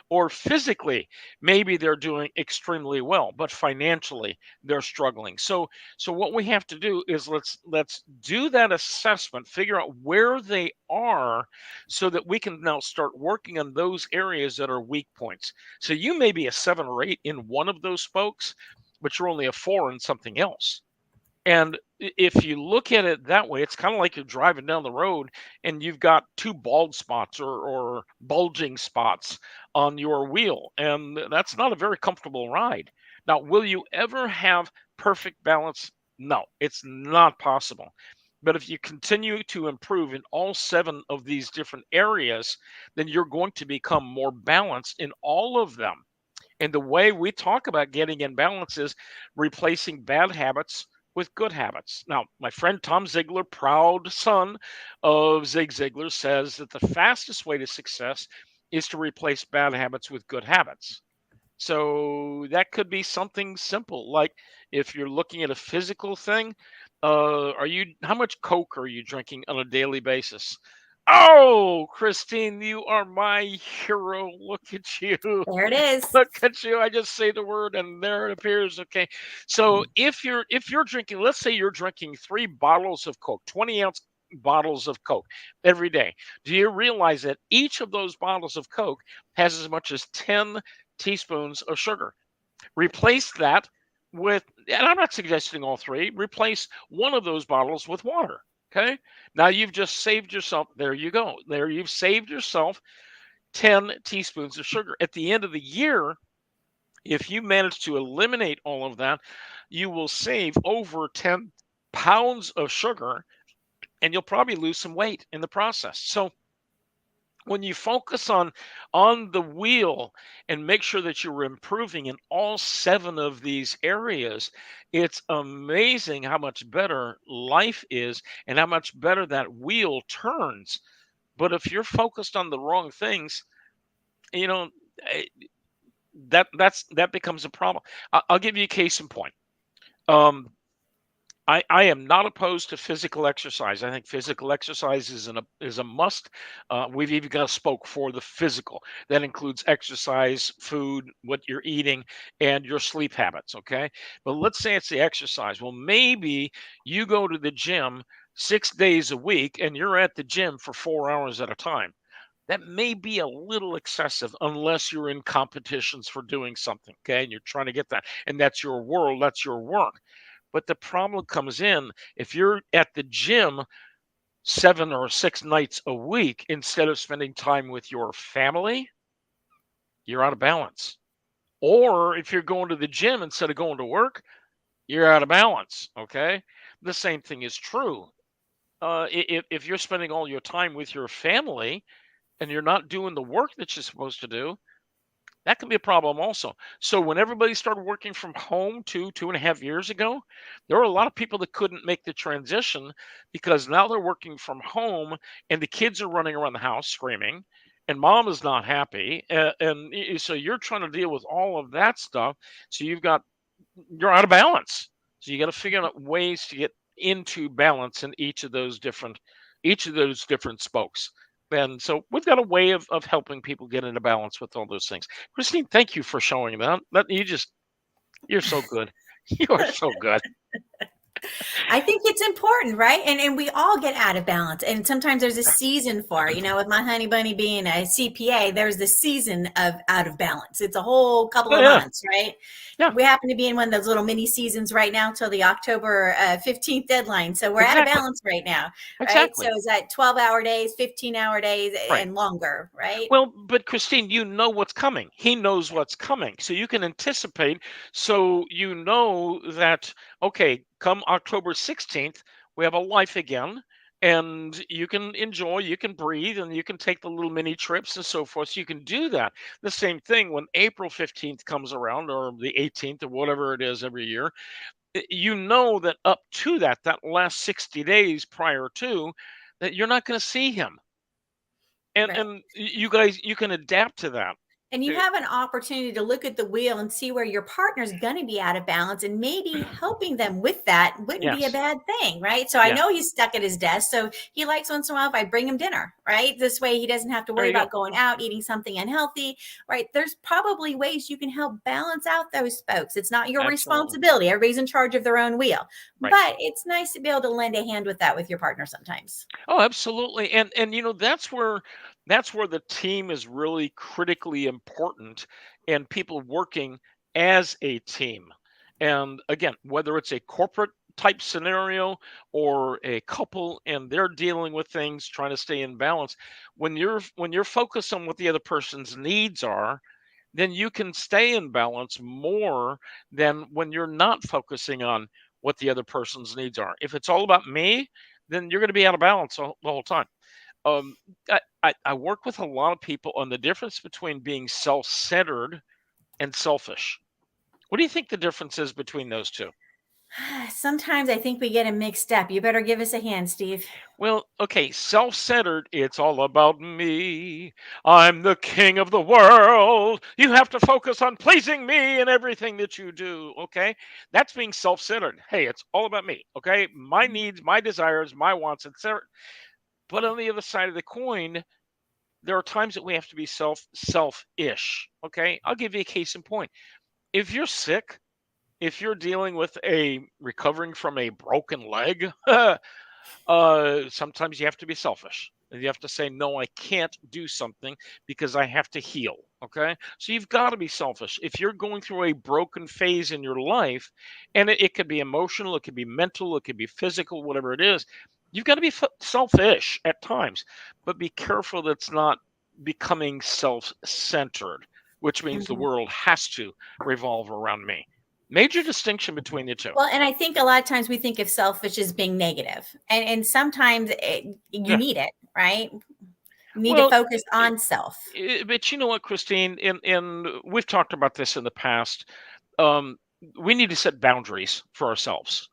Or physically, maybe they're doing extremely well, but financially they're struggling. So what we have to do is let's do that assessment, figure out where they are so that we can now start working on those areas that are weak points. So you may be a 7 or 8 in one of those spokes, but you're only a 4 in something else. And if you look at it that way, it's kind of like you're driving down the road and you've got 2 bald spots or bulging spots on your wheel. And that's not a very comfortable ride. Now, will you ever have perfect balance? No, it's not possible. But if you continue to improve in all 7 of these different areas, then you're going to become more balanced in all of them. And the way we talk about getting in balance is replacing bad habits with good habits. Now, my friend Tom Ziegler, proud son of Zig Ziglar, says that the fastest way to success is to replace bad habits with good habits. So that could be something simple, like if you're looking at a physical thing, how much Coke are you drinking on a daily basis? Oh, Christine, you are my hero. Look at you. There it is. Look at you. I just say the word and there it appears. Okay. So if you're drinking, let's say you're drinking 3 bottles of Coke, 20-ounce bottles of Coke every day. Do you realize that each of those bottles of Coke has as much as 10 teaspoons of sugar? Replace that with, and I'm not suggesting all three, replace one of those bottles with water. Okay. Now you've just saved yourself. There you go. There you've saved yourself 10 teaspoons of sugar. At the end of the year, if you manage to eliminate all of that, you will save over 10 pounds of sugar, and you'll probably lose some weight in the process. So when you focus on the wheel and make sure that you're improving in all 7 of these areas, it's amazing how much better life is and how much better that wheel turns. But if you're focused on the wrong things, you know, eh, that becomes a problem. I'll give you a case in point. Um, I am not opposed to physical exercise. I think physical exercise is a must. We've even got a spoke for the physical. That includes exercise, food, what you're eating, and your sleep habits. Okay, but let's say it's the exercise. Well, maybe you go to the gym 6 days a week, and you're at the gym for 4 hours at a time. That may be a little excessive unless you're in competitions for doing something. Okay, and you're trying to get that, and that's your world, that's your work. But the problem comes in if you're at the gym 7 or 6 nights a week instead of spending time with your family, you're out of balance. Or if you're going to the gym instead of going to work, you're out of balance. Okay. The same thing is true. If you're spending all your time with your family and you're not doing the work that you're supposed to do, that can be a problem also. So when everybody started working from home 2.5 years ago, there were a lot of people that couldn't make the transition because now they're working from home and the kids are running around the house screaming and mom is not happy. So you're trying to deal with all of that stuff. So you're out of balance. So you got to figure out ways to get into balance in each of those different spokes. And so we've got a way of helping people get into balance with all those things. Christine, thank you for showing that. You're so good. You are so good. I think it's important, right? And we all get out of balance. And sometimes there's a season for it. With my honey bunny being a CPA, there's the season of out of balance. It's a whole couple Oh of yeah, months, right? yeah, We happen to be in one of those little mini seasons right now till the October 15th deadline. So we're out of exactly, balance right now, right? So exactly. is that 12-hour days, 15-hour days, Right. and longer, right? Well, but Christine, you know what's coming. He knows what's coming. So you can anticipate. So you know that, okay, come October 16th, we have a life again. And you can enjoy, you can breathe, and you can take the little mini trips and so forth. So you can do that. The same thing when April 15th comes around or the 18th or whatever it is every year. You know that up to that last 60 days prior to, that you're not going to see him and Right. and you guys you can adapt to that. And you Uh, have an opportunity to look at the wheel and see where your partner's going to be out of balance, and maybe helping them with that wouldn't be a yes, bad thing, right? So I yeah, know he's stuck at his desk. So he likes once in a while if I bring him dinner, right? This way he doesn't have to there worry you go. about going out, eating something unhealthy, right? There's probably ways you can help balance out those folks. It's not your Absolutely. responsibility. Everybody's in charge of their own wheel. Right. But it's nice to be able to lend a hand with that with your partner sometimes. Oh, absolutely. And that's where the team is really critically important and people working as a team. And again, whether it's a corporate type scenario or a couple and they're dealing with things trying to stay in balance, when you're focused on what the other person's needs are, then you can stay in balance more than when you're not focusing on what the other person's needs are. If it's all about me, then you're going to be out of balance the whole time. Um, I work with a lot of people on the difference between being self centered and selfish. What do you think the difference is between those two? Sometimes I think we get them mixed up. You better give us a hand, Steve. Well, okay, self centered, it's all about me. I'm the king of the world. You have to focus on pleasing me in everything that you do. Okay, that's being self centered. Hey, it's all about me. Okay, my needs, my desires, my wants, etc. But on the other side of the coin, there are times that we have to be selfish. Okay, I'll give you a case in point. If you're sick, if you're dealing with a recovering from a broken leg, Sometimes you have to be selfish. And you have to say, no, I can't do something because I have to heal. Okay. So you've got to be selfish. If you're going through a broken phase in your life, and it could be emotional, it could be mental, it could be physical, whatever it is, you've got to be selfish at times, but be careful that's not becoming self centered, which means the Mhm. world has to revolve around me. Major distinction between the two. Well, and I think a lot of times we think of selfish as being negative, and sometimes you Yeah. need it, right? You need to Well, focus on self. but you know what, Christine, and we've talked about this in the past. Um, we need to set boundaries for ourselves,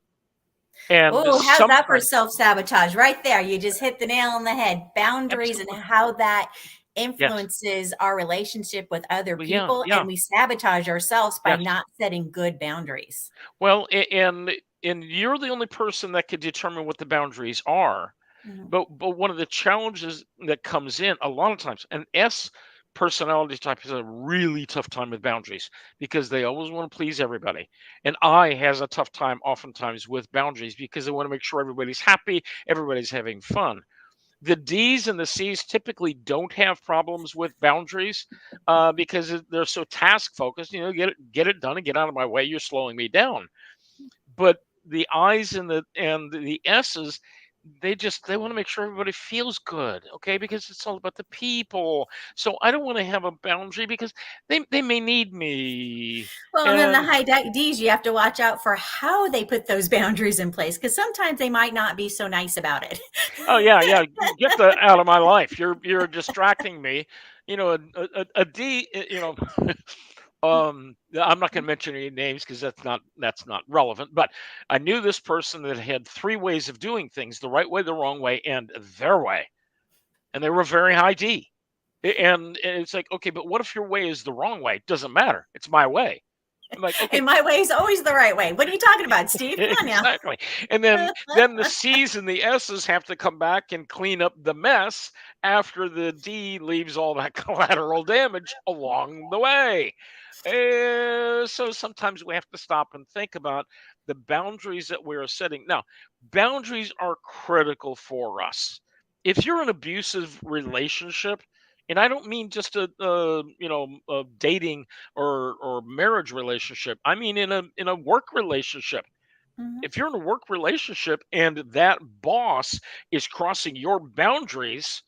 and Oh, how's that for sometimes, self-sabotage? Right there. You just hit the nail on the head. Boundaries and absolutely, how that yes, influences our relationship with other well, yeah, people. yeah, And we sabotage ourselves by yes. not setting good boundaries. Well, and you're the only person that can determine what the boundaries are. Mhm. But one of the challenges that comes in a lot of times, an S personality type has a really tough time with boundaries because they always want to please everybody. And I has a tough time oftentimes with boundaries because they want to make sure everybody's happy, everybody's having fun. The D's and the C's typically don't have problems with boundaries because they're so task focused. You know, get it done and get out of my way. You're slowing me down. But the I's and the S's, they want to make sure everybody feels good, okay? Because it's all about the people. So I don't want to have a boundary because they may need me. Well, and then the And high D's, you have to watch out for how they put those boundaries in place because sometimes they might not be so nice about it. oh yeah, yeah, get that out of my life. You're distracting me. You know, a D, I'm not going to mention any names because that's not relevant. But I knew this person that had three ways of doing things: the right way, the wrong way, and their way. And they were very high D. And it's like, okay, but what if your way is the wrong way? It doesn't matter. It's my way. I'm like, okay, And my way is always the right way. What are you talking about, Steve? Come on now. exactly. And then the C's and the S's have to come back and clean up the mess after the D leaves all that collateral damage along the way. So sometimes we have to stop and think about the boundaries that we're setting. Now, boundaries are critical for us. If you're in an abusive relationship, and I don't mean just a dating or marriage relationship. I mean in a work relationship. Mhm. If you're in a work relationship and that boss is crossing your boundaries,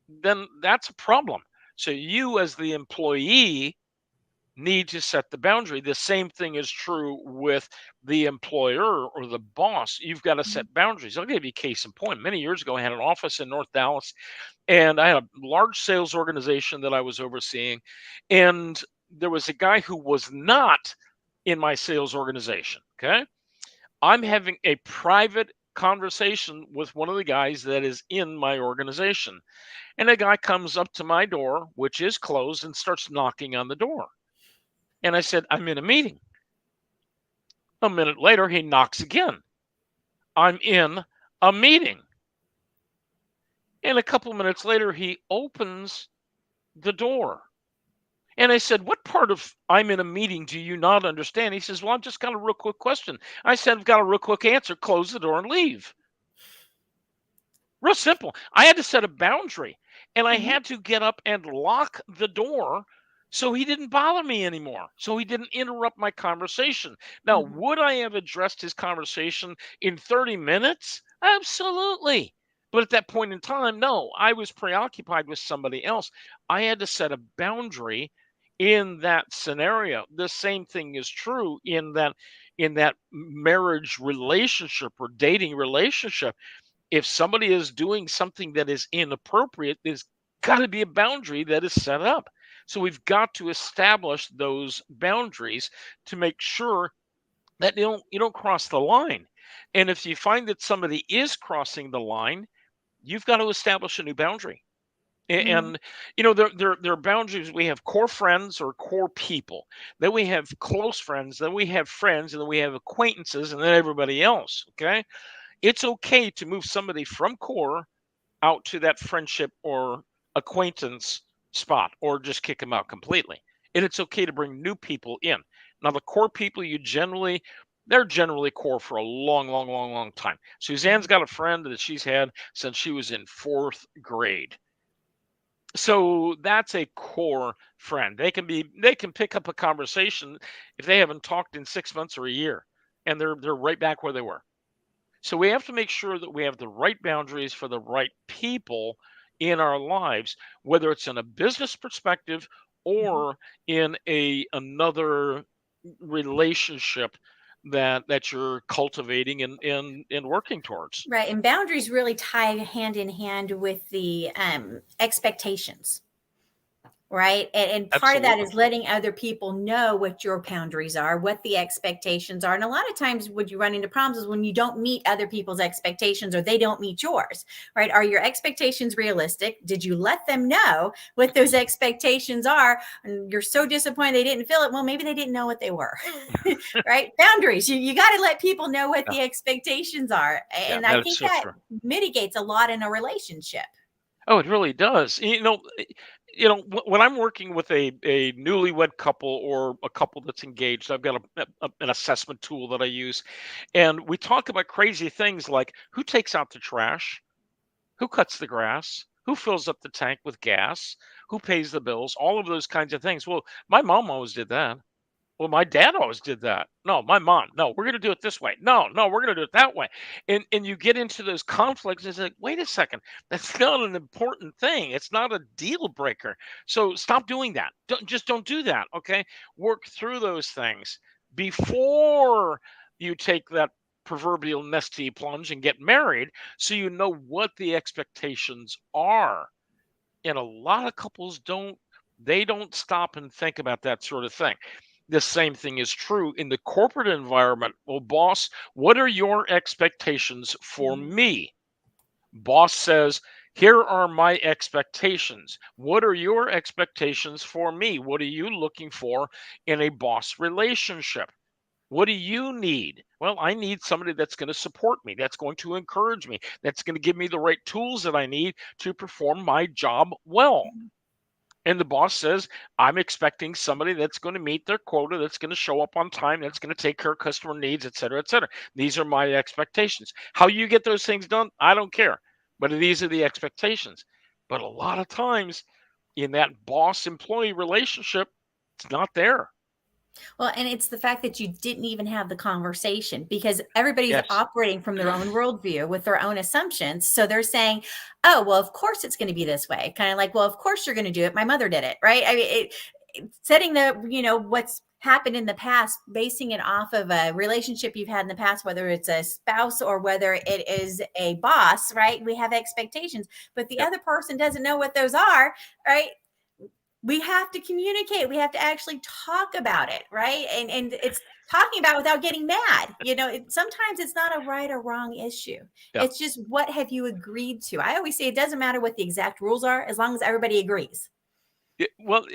then that's a problem. So you as the employee need to set the boundary. The same thing is true with the employer or the boss. You've got to Mhm. set boundaries. I'll give you a case in point. Many years ago, I had an office in North Dallas and I had a large sales organization that I was overseeing. And there was a guy who was not in my sales organization. Okay. I'm having a private conversation with one of the guys that is in my organization. And a guy comes up to my door, which is closed, and starts knocking on the door. And I said, I'm in a meeting. A minute later, he knocks again. I'm in a meeting. And a couple minutes later, he opens the door. And I said, what part of I'm in a meeting do you not understand? He says, well, I've just got a real quick question. I said, I've got a real quick answer. Close the door and leave. Real simple. I had to set a boundary and I Mhm. had to get up and lock the door so he didn't bother me anymore. So he didn't interrupt my conversation. Now, Mhm. would I have addressed his conversation in 30 minutes? Absolutely. But at that point in time, no, I was preoccupied with somebody else. I had to set a boundary in that scenario. The same thing is true in that marriage relationship or dating relationship. If somebody is doing something that is inappropriate, there's got to be a boundary that is set up. So we've got to establish those boundaries to make sure that you don't cross the line. And if you find that somebody is crossing the line, you've got to establish a new boundary. Mhm. And there are boundaries. We have core friends or core people. Then we have close friends. Then we have friends, and then we have acquaintances, and then everybody else. Okay, it's okay to move somebody from core out to that friendship or acquaintance spot or just kick them out completely. And it's okay to bring new people in. Now, the core people you generally They're generally core for a long, long, long, long time. Suzanne's got a friend that she's had since she was in fourth grade. So that's a core friend. They can pick up a conversation if they haven't talked in 6 months or a year, and they're right back where they were. So we have to make sure that we have the right boundaries for the right people in our lives, whether it's in a business perspective Mhm. or in a another relationship that you're cultivating and working towards. Right. And boundaries really tie hand in hand with the expectations. Right. And part of that Absolutely. is letting other people know what your boundaries are, what the expectations are. And a lot of times, what you run into problems is when you don't meet other people's expectations or they don't meet yours. Right. Are your expectations realistic? Did you let them know what those expectations are? And you're so disappointed they didn't feel it. Well, maybe they didn't know what they were. Right. Boundaries. You got to let people know what Yeah, the expectations are. yeah, And I that is think so that true. mitigates a lot in a relationship. Oh, it really does. When I'm working with a newlywed couple or a couple that's engaged, I've got an assessment tool that I use, and we talk about crazy things like who takes out the trash, who cuts the grass, who fills up the tank with gas, who pays the bills, all of those kinds of things. Well, my mom always did that. Well, my dad always did that. No, my mom. No, we're going to do it this way. No, no, we're going to do it that way. And you get into those conflicts. And it's like, wait a second, that's not an important thing. It's not a deal breaker. So stop doing that. Don't do that. Okay, work through those things before you take that proverbial nesty plunge and get married, so you know what the expectations are. And a lot of couples don't. They don't stop and think about that sort of thing. The same thing is true in the corporate environment. Well, boss, what are your expectations for Mhm. me? Boss says, here are my expectations. What are your expectations for me? What are you looking for in a boss relationship? What do you need? Well, I need somebody that's going to support me, that's going to encourage me, that's going to give me the right tools that I need to perform my job well. And the boss says, I'm expecting somebody that's going to meet their quota, that's going to show up on time, that's going to take care of customer needs, et cetera, et cetera. These are my expectations. How you get those things done, I don't care. But these are the expectations. But a lot of times in that boss employee relationship, it's not there. Well, and it's the fact that you didn't even have the conversation because everybody's Yes. operating from their own worldview with their own assumptions. So they're saying, oh, well, of course it's going to be this way. Kind of like, well, of course you're going to do it. My mother did it. Right. I mean, setting what's happened in the past, basing it off of a relationship you've had in the past, whether it's a spouse or whether it is a boss, right? We have expectations, but the Yep. other person doesn't know what those are, right? We have to communicate. We have to actually talk about it, right? And it's talking about without getting mad. Sometimes it's not a right or wrong issue. Yeah. It's just what have you agreed to? I always say it doesn't matter what the exact rules are as long as everybody agrees. Well,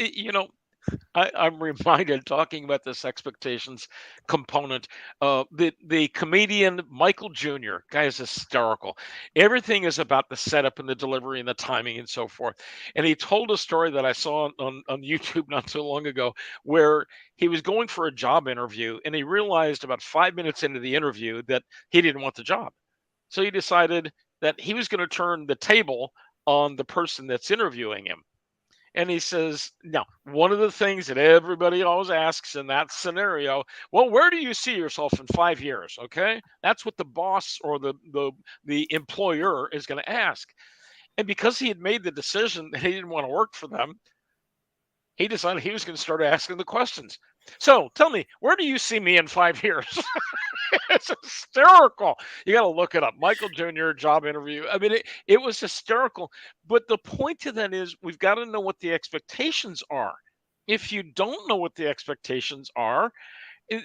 I'm reminded talking about this expectations component. The comedian Michael Jr. guy is hysterical. Everything is about the setup and the delivery and the timing and so forth. And he told a story that I saw on YouTube not so long ago, where he was going for a job interview and he realized about 5 minutes into the interview that he didn't want the job. So he decided that he was going to turn the table on the person that's interviewing him. And he says, now, one of the things that everybody always asks in that scenario, well, where do you see yourself in 5 years? Okay. That's what the boss or the employer is going to ask. And because he had made the decision that he didn't want to work for them, he decided he was going to start asking the questions. So tell me, where do you see me in 5 years? It's hysterical. You got to look it up. Michael Jr. job interview. I mean, it was hysterical. But the point to that is we've got to know what the expectations are. If you don't know what the expectations are,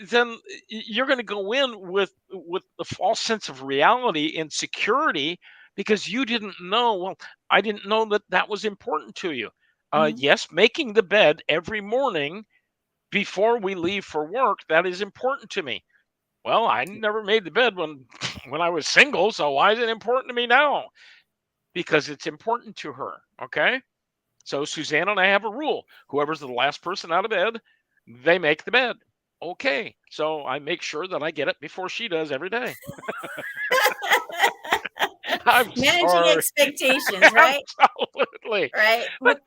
then you're going to go in with a false sense of reality and security because you didn't know. Well, I didn't know that that was important to you. Mhm. Yes, making the bed every morning before we leave for work, that is important to me. Well, I never made the bed when when I was single, so why is it important to me now? Because it's important to her, okay? So Suzanne and I have a rule. Whoever's the last person out of bed, they make the bed. Okay, so I make sure that I get it before she does every day. I'm Managing sorry. expectations, right? Absolutely. Right. But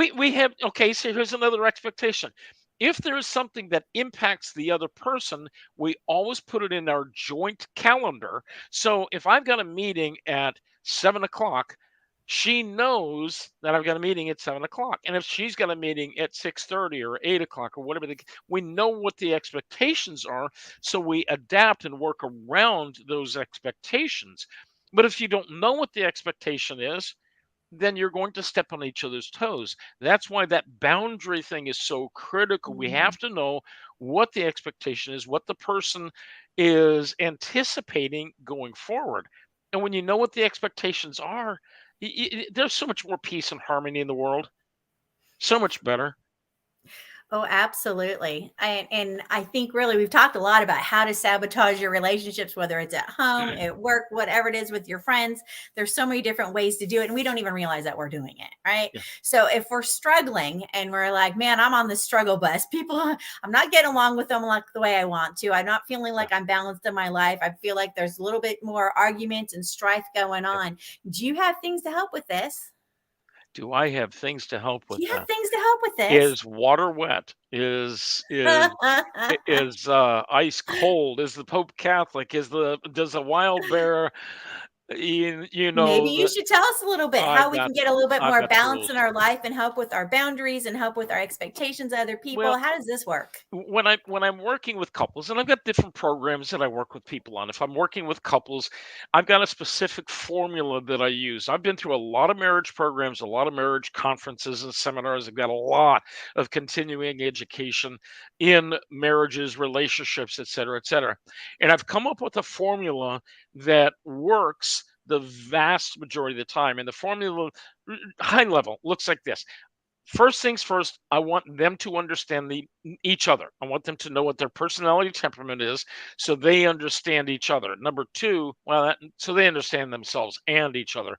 we have, okay, so here's another expectation. If there is something that impacts the other person, we always put it in our joint calendar. So if I've got a meeting at 7 o'clock, she knows that I've got a meeting at 7 o'clock. And if she's got a meeting at 6:30 or 8 o'clock or whatever, we know what the expectations are. So we adapt and work around those expectations. But if you don't know what the expectation is, then you're going to step on each other's toes. That's why that boundary thing is so critical. We Mhm. have to know what the expectation is, what the person is anticipating going forward. And when you know what the expectations are, there's so much more peace and harmony in the world. So much better. Oh, absolutely. And I think really we've talked a lot about how to sabotage your relationships, whether it's at home, at work, whatever it is with your friends. There's so many different ways to do it. And we don't even realize that we're doing it. Right. Yeah. So if we're struggling and we're like, man, I'm on the struggle bus, people, I'm not getting along with them like the way I want to. I'm not feeling Yeah. like I'm balanced in my life. I feel like there's a little bit more arguments and strife going Yeah. on. Do you have things to help with this? Do I have things to help Do with you have that? things to help with this? Is water wet? Is ice cold? Is the Pope Catholic? Does a wild bear, Maybe you the should tell us a little bit how I've we got can get a little bit I've more got balance tools. in our life and help with our boundaries and help with our expectations of other people. Well, How does this work? when I'm working with couples, and I've got different programs that I work with people on. If I'm working with couples, I've got a specific formula that I use. I've been through a lot of marriage programs, a lot of marriage conferences and seminars. I've got a lot of continuing education in marriages, relationships, et cetera, et cetera. And I've come up with a formula that works the vast majority of the time. And the formula, high level, looks like this. First things first, I want them to understand each other. I want them to know what their personality temperament is, so they understand each other. Number two, so they understand themselves and each other.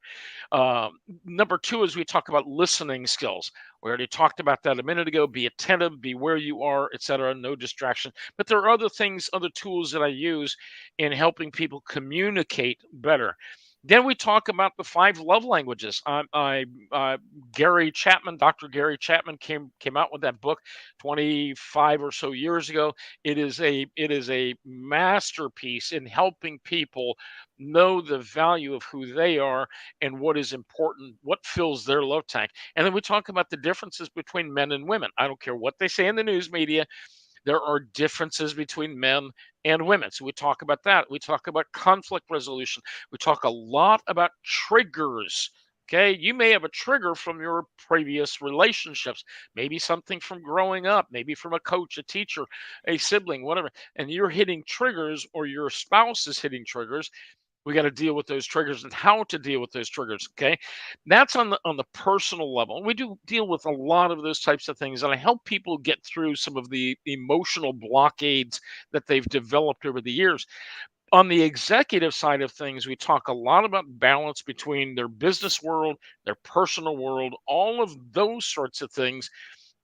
Number two is we talk about listening skills. We already talked about that a minute ago. Be attentive, be where you are, etc. No distraction. But there are other things, other tools that I use in helping people communicate better. Then we talk about the five love languages. Gary Chapman, Dr. Gary Chapman came out with that book 25 or so years ago. It is a masterpiece in helping people know the value of who they are and what is important, what fills their love tank. And then we talk about the differences between men and women. I don't care what they say in the news media, there are differences between men and women. So we talk about that. We talk about conflict resolution. We talk a lot about triggers. Okay, you may have a trigger from your previous relationships, maybe something from growing up, maybe from a coach, a teacher, a sibling, whatever, and you're hitting triggers or your spouse is hitting triggers. We got to deal with those triggers and how to deal with those triggers. Okay, that's on the personal level. We do deal with a lot of those types of things, and I help people get through some of the emotional blockades that they've developed over the years. On the executive side of things, we talk a lot about balance between their business world, their personal world, all of those sorts of things.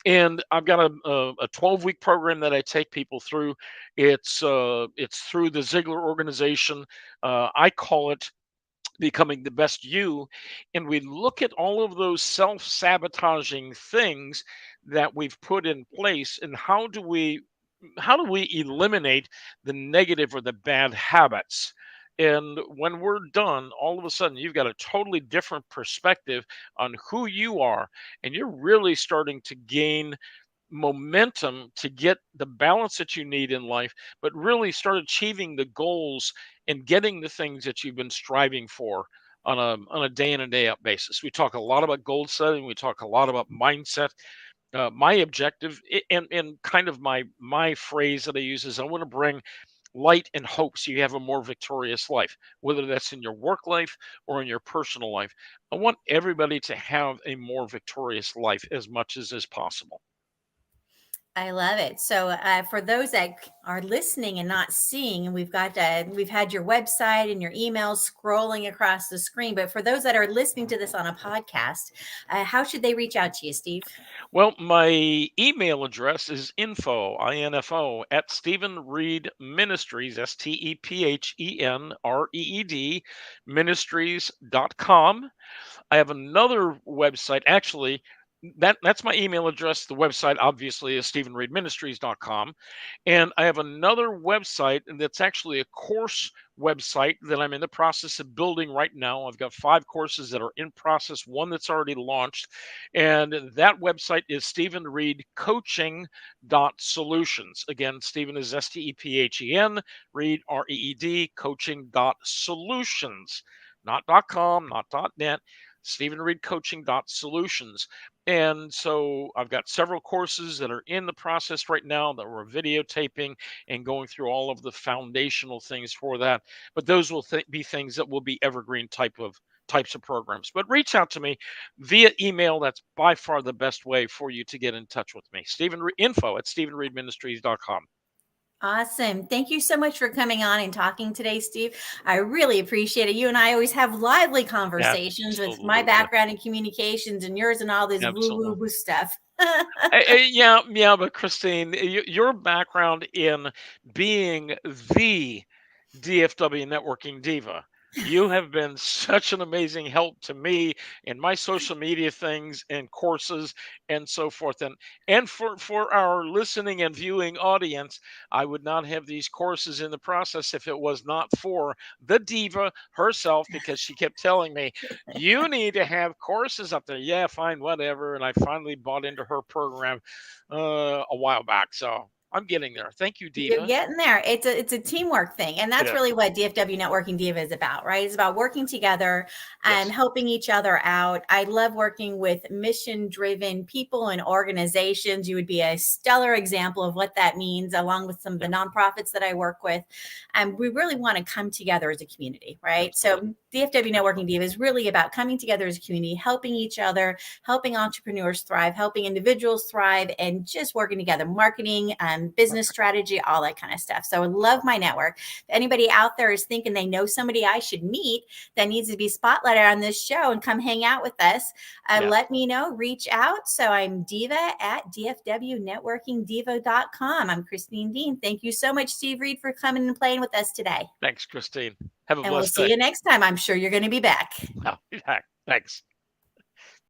And I've got a 12-week program that I take people through. It's through the Ziegler organization. I call it becoming the best you. And we look at all of those self-sabotaging things that we've put in place, and how do we eliminate the negative or the bad habits. And when we're done, all of a sudden you've got a totally different perspective on who you are, and you're really starting to gain momentum to get the balance that you need in life, but really start achieving the goals and getting the things that you've been striving for on a day in and day out basis. We talk a lot about goal setting. We talk a lot about mindset. My objective and kind of my phrase that I use is I want to bring light and hope so you have a more victorious life, whether that's in your work life or in your personal life. I want everybody to have a more victorious life as much as is possible. I love it. So, for those that are listening and not seeing, and we've had your website and your emails scrolling across the screen. But for those that are listening to this on a podcast, how should they reach out to you, Steve? Well, my email address is info, at Stephen Reed Ministries, STEPHENREED, ministries.com. I have another website. Actually, that's my email address. The website obviously is stephenreedministries.com. And I have another website that's actually a course website that I'm in the process of building right now. I've got 5 courses that are in process, one that's already launched. And that website is Stephen Reed Coaching.solutions. Again, Stephen is STEPHEN, Reed REED, coaching.solutions. Not .com, not .net, Stephen Reed Coaching.solutions. And so I've got several courses that are in the process right now that we're videotaping and going through all of the foundational things for that. But those will be things that will be evergreen types of programs. But reach out to me via email. That's by far the best way for you to get in touch with me. Info at StephenReedMinistries.com. Awesome. Thank you so much for coming on and talking today, Steve. I really appreciate it. You and I always have lively conversations with my Absolutely. background in communications and yours and all this woo woo Absolutely. woo stuff. Yeah, but Christine, your background in being the DFW Networking Diva. You have been such an amazing help to me in my social media things and courses and so forth. And for our listening and viewing audience, I would not have these courses in the process if it was not for the diva herself, because she kept telling me, you need to have courses up there. Yeah, fine, whatever. And I finally bought into her program a while back. So I'm getting there. Thank you, You're Diva. getting there. It's a teamwork thing, and It that's is. really what DFW Networking Diva is about, right? It's about working together and Yes. helping each other out. I love working with mission-driven people and organizations. You would be a stellar example of what that means, along with some of the Yeah, nonprofits that I work with. And we really want to come together as a community, right? absolutely. So DFW Networking Absolutely. Diva is really about coming together as a community, helping each other, helping entrepreneurs thrive, helping individuals thrive, and just working together, marketing, business Perfect. strategy, all that kind of stuff. So I love my network. If anybody out there is thinking they know somebody I should meet that needs to be spotlighted on this show and come hang out with us, Yes. let me know, reach out. So I'm Diva at dfwnetworkingdiva.com. I'm Christine Deane. Thank you so much, Steve Reed, for coming and playing with us today. Thanks, Christine. Have a And we'll blessed see day. you next time. I'm sure you're going to be back. I'll be back. Thanks.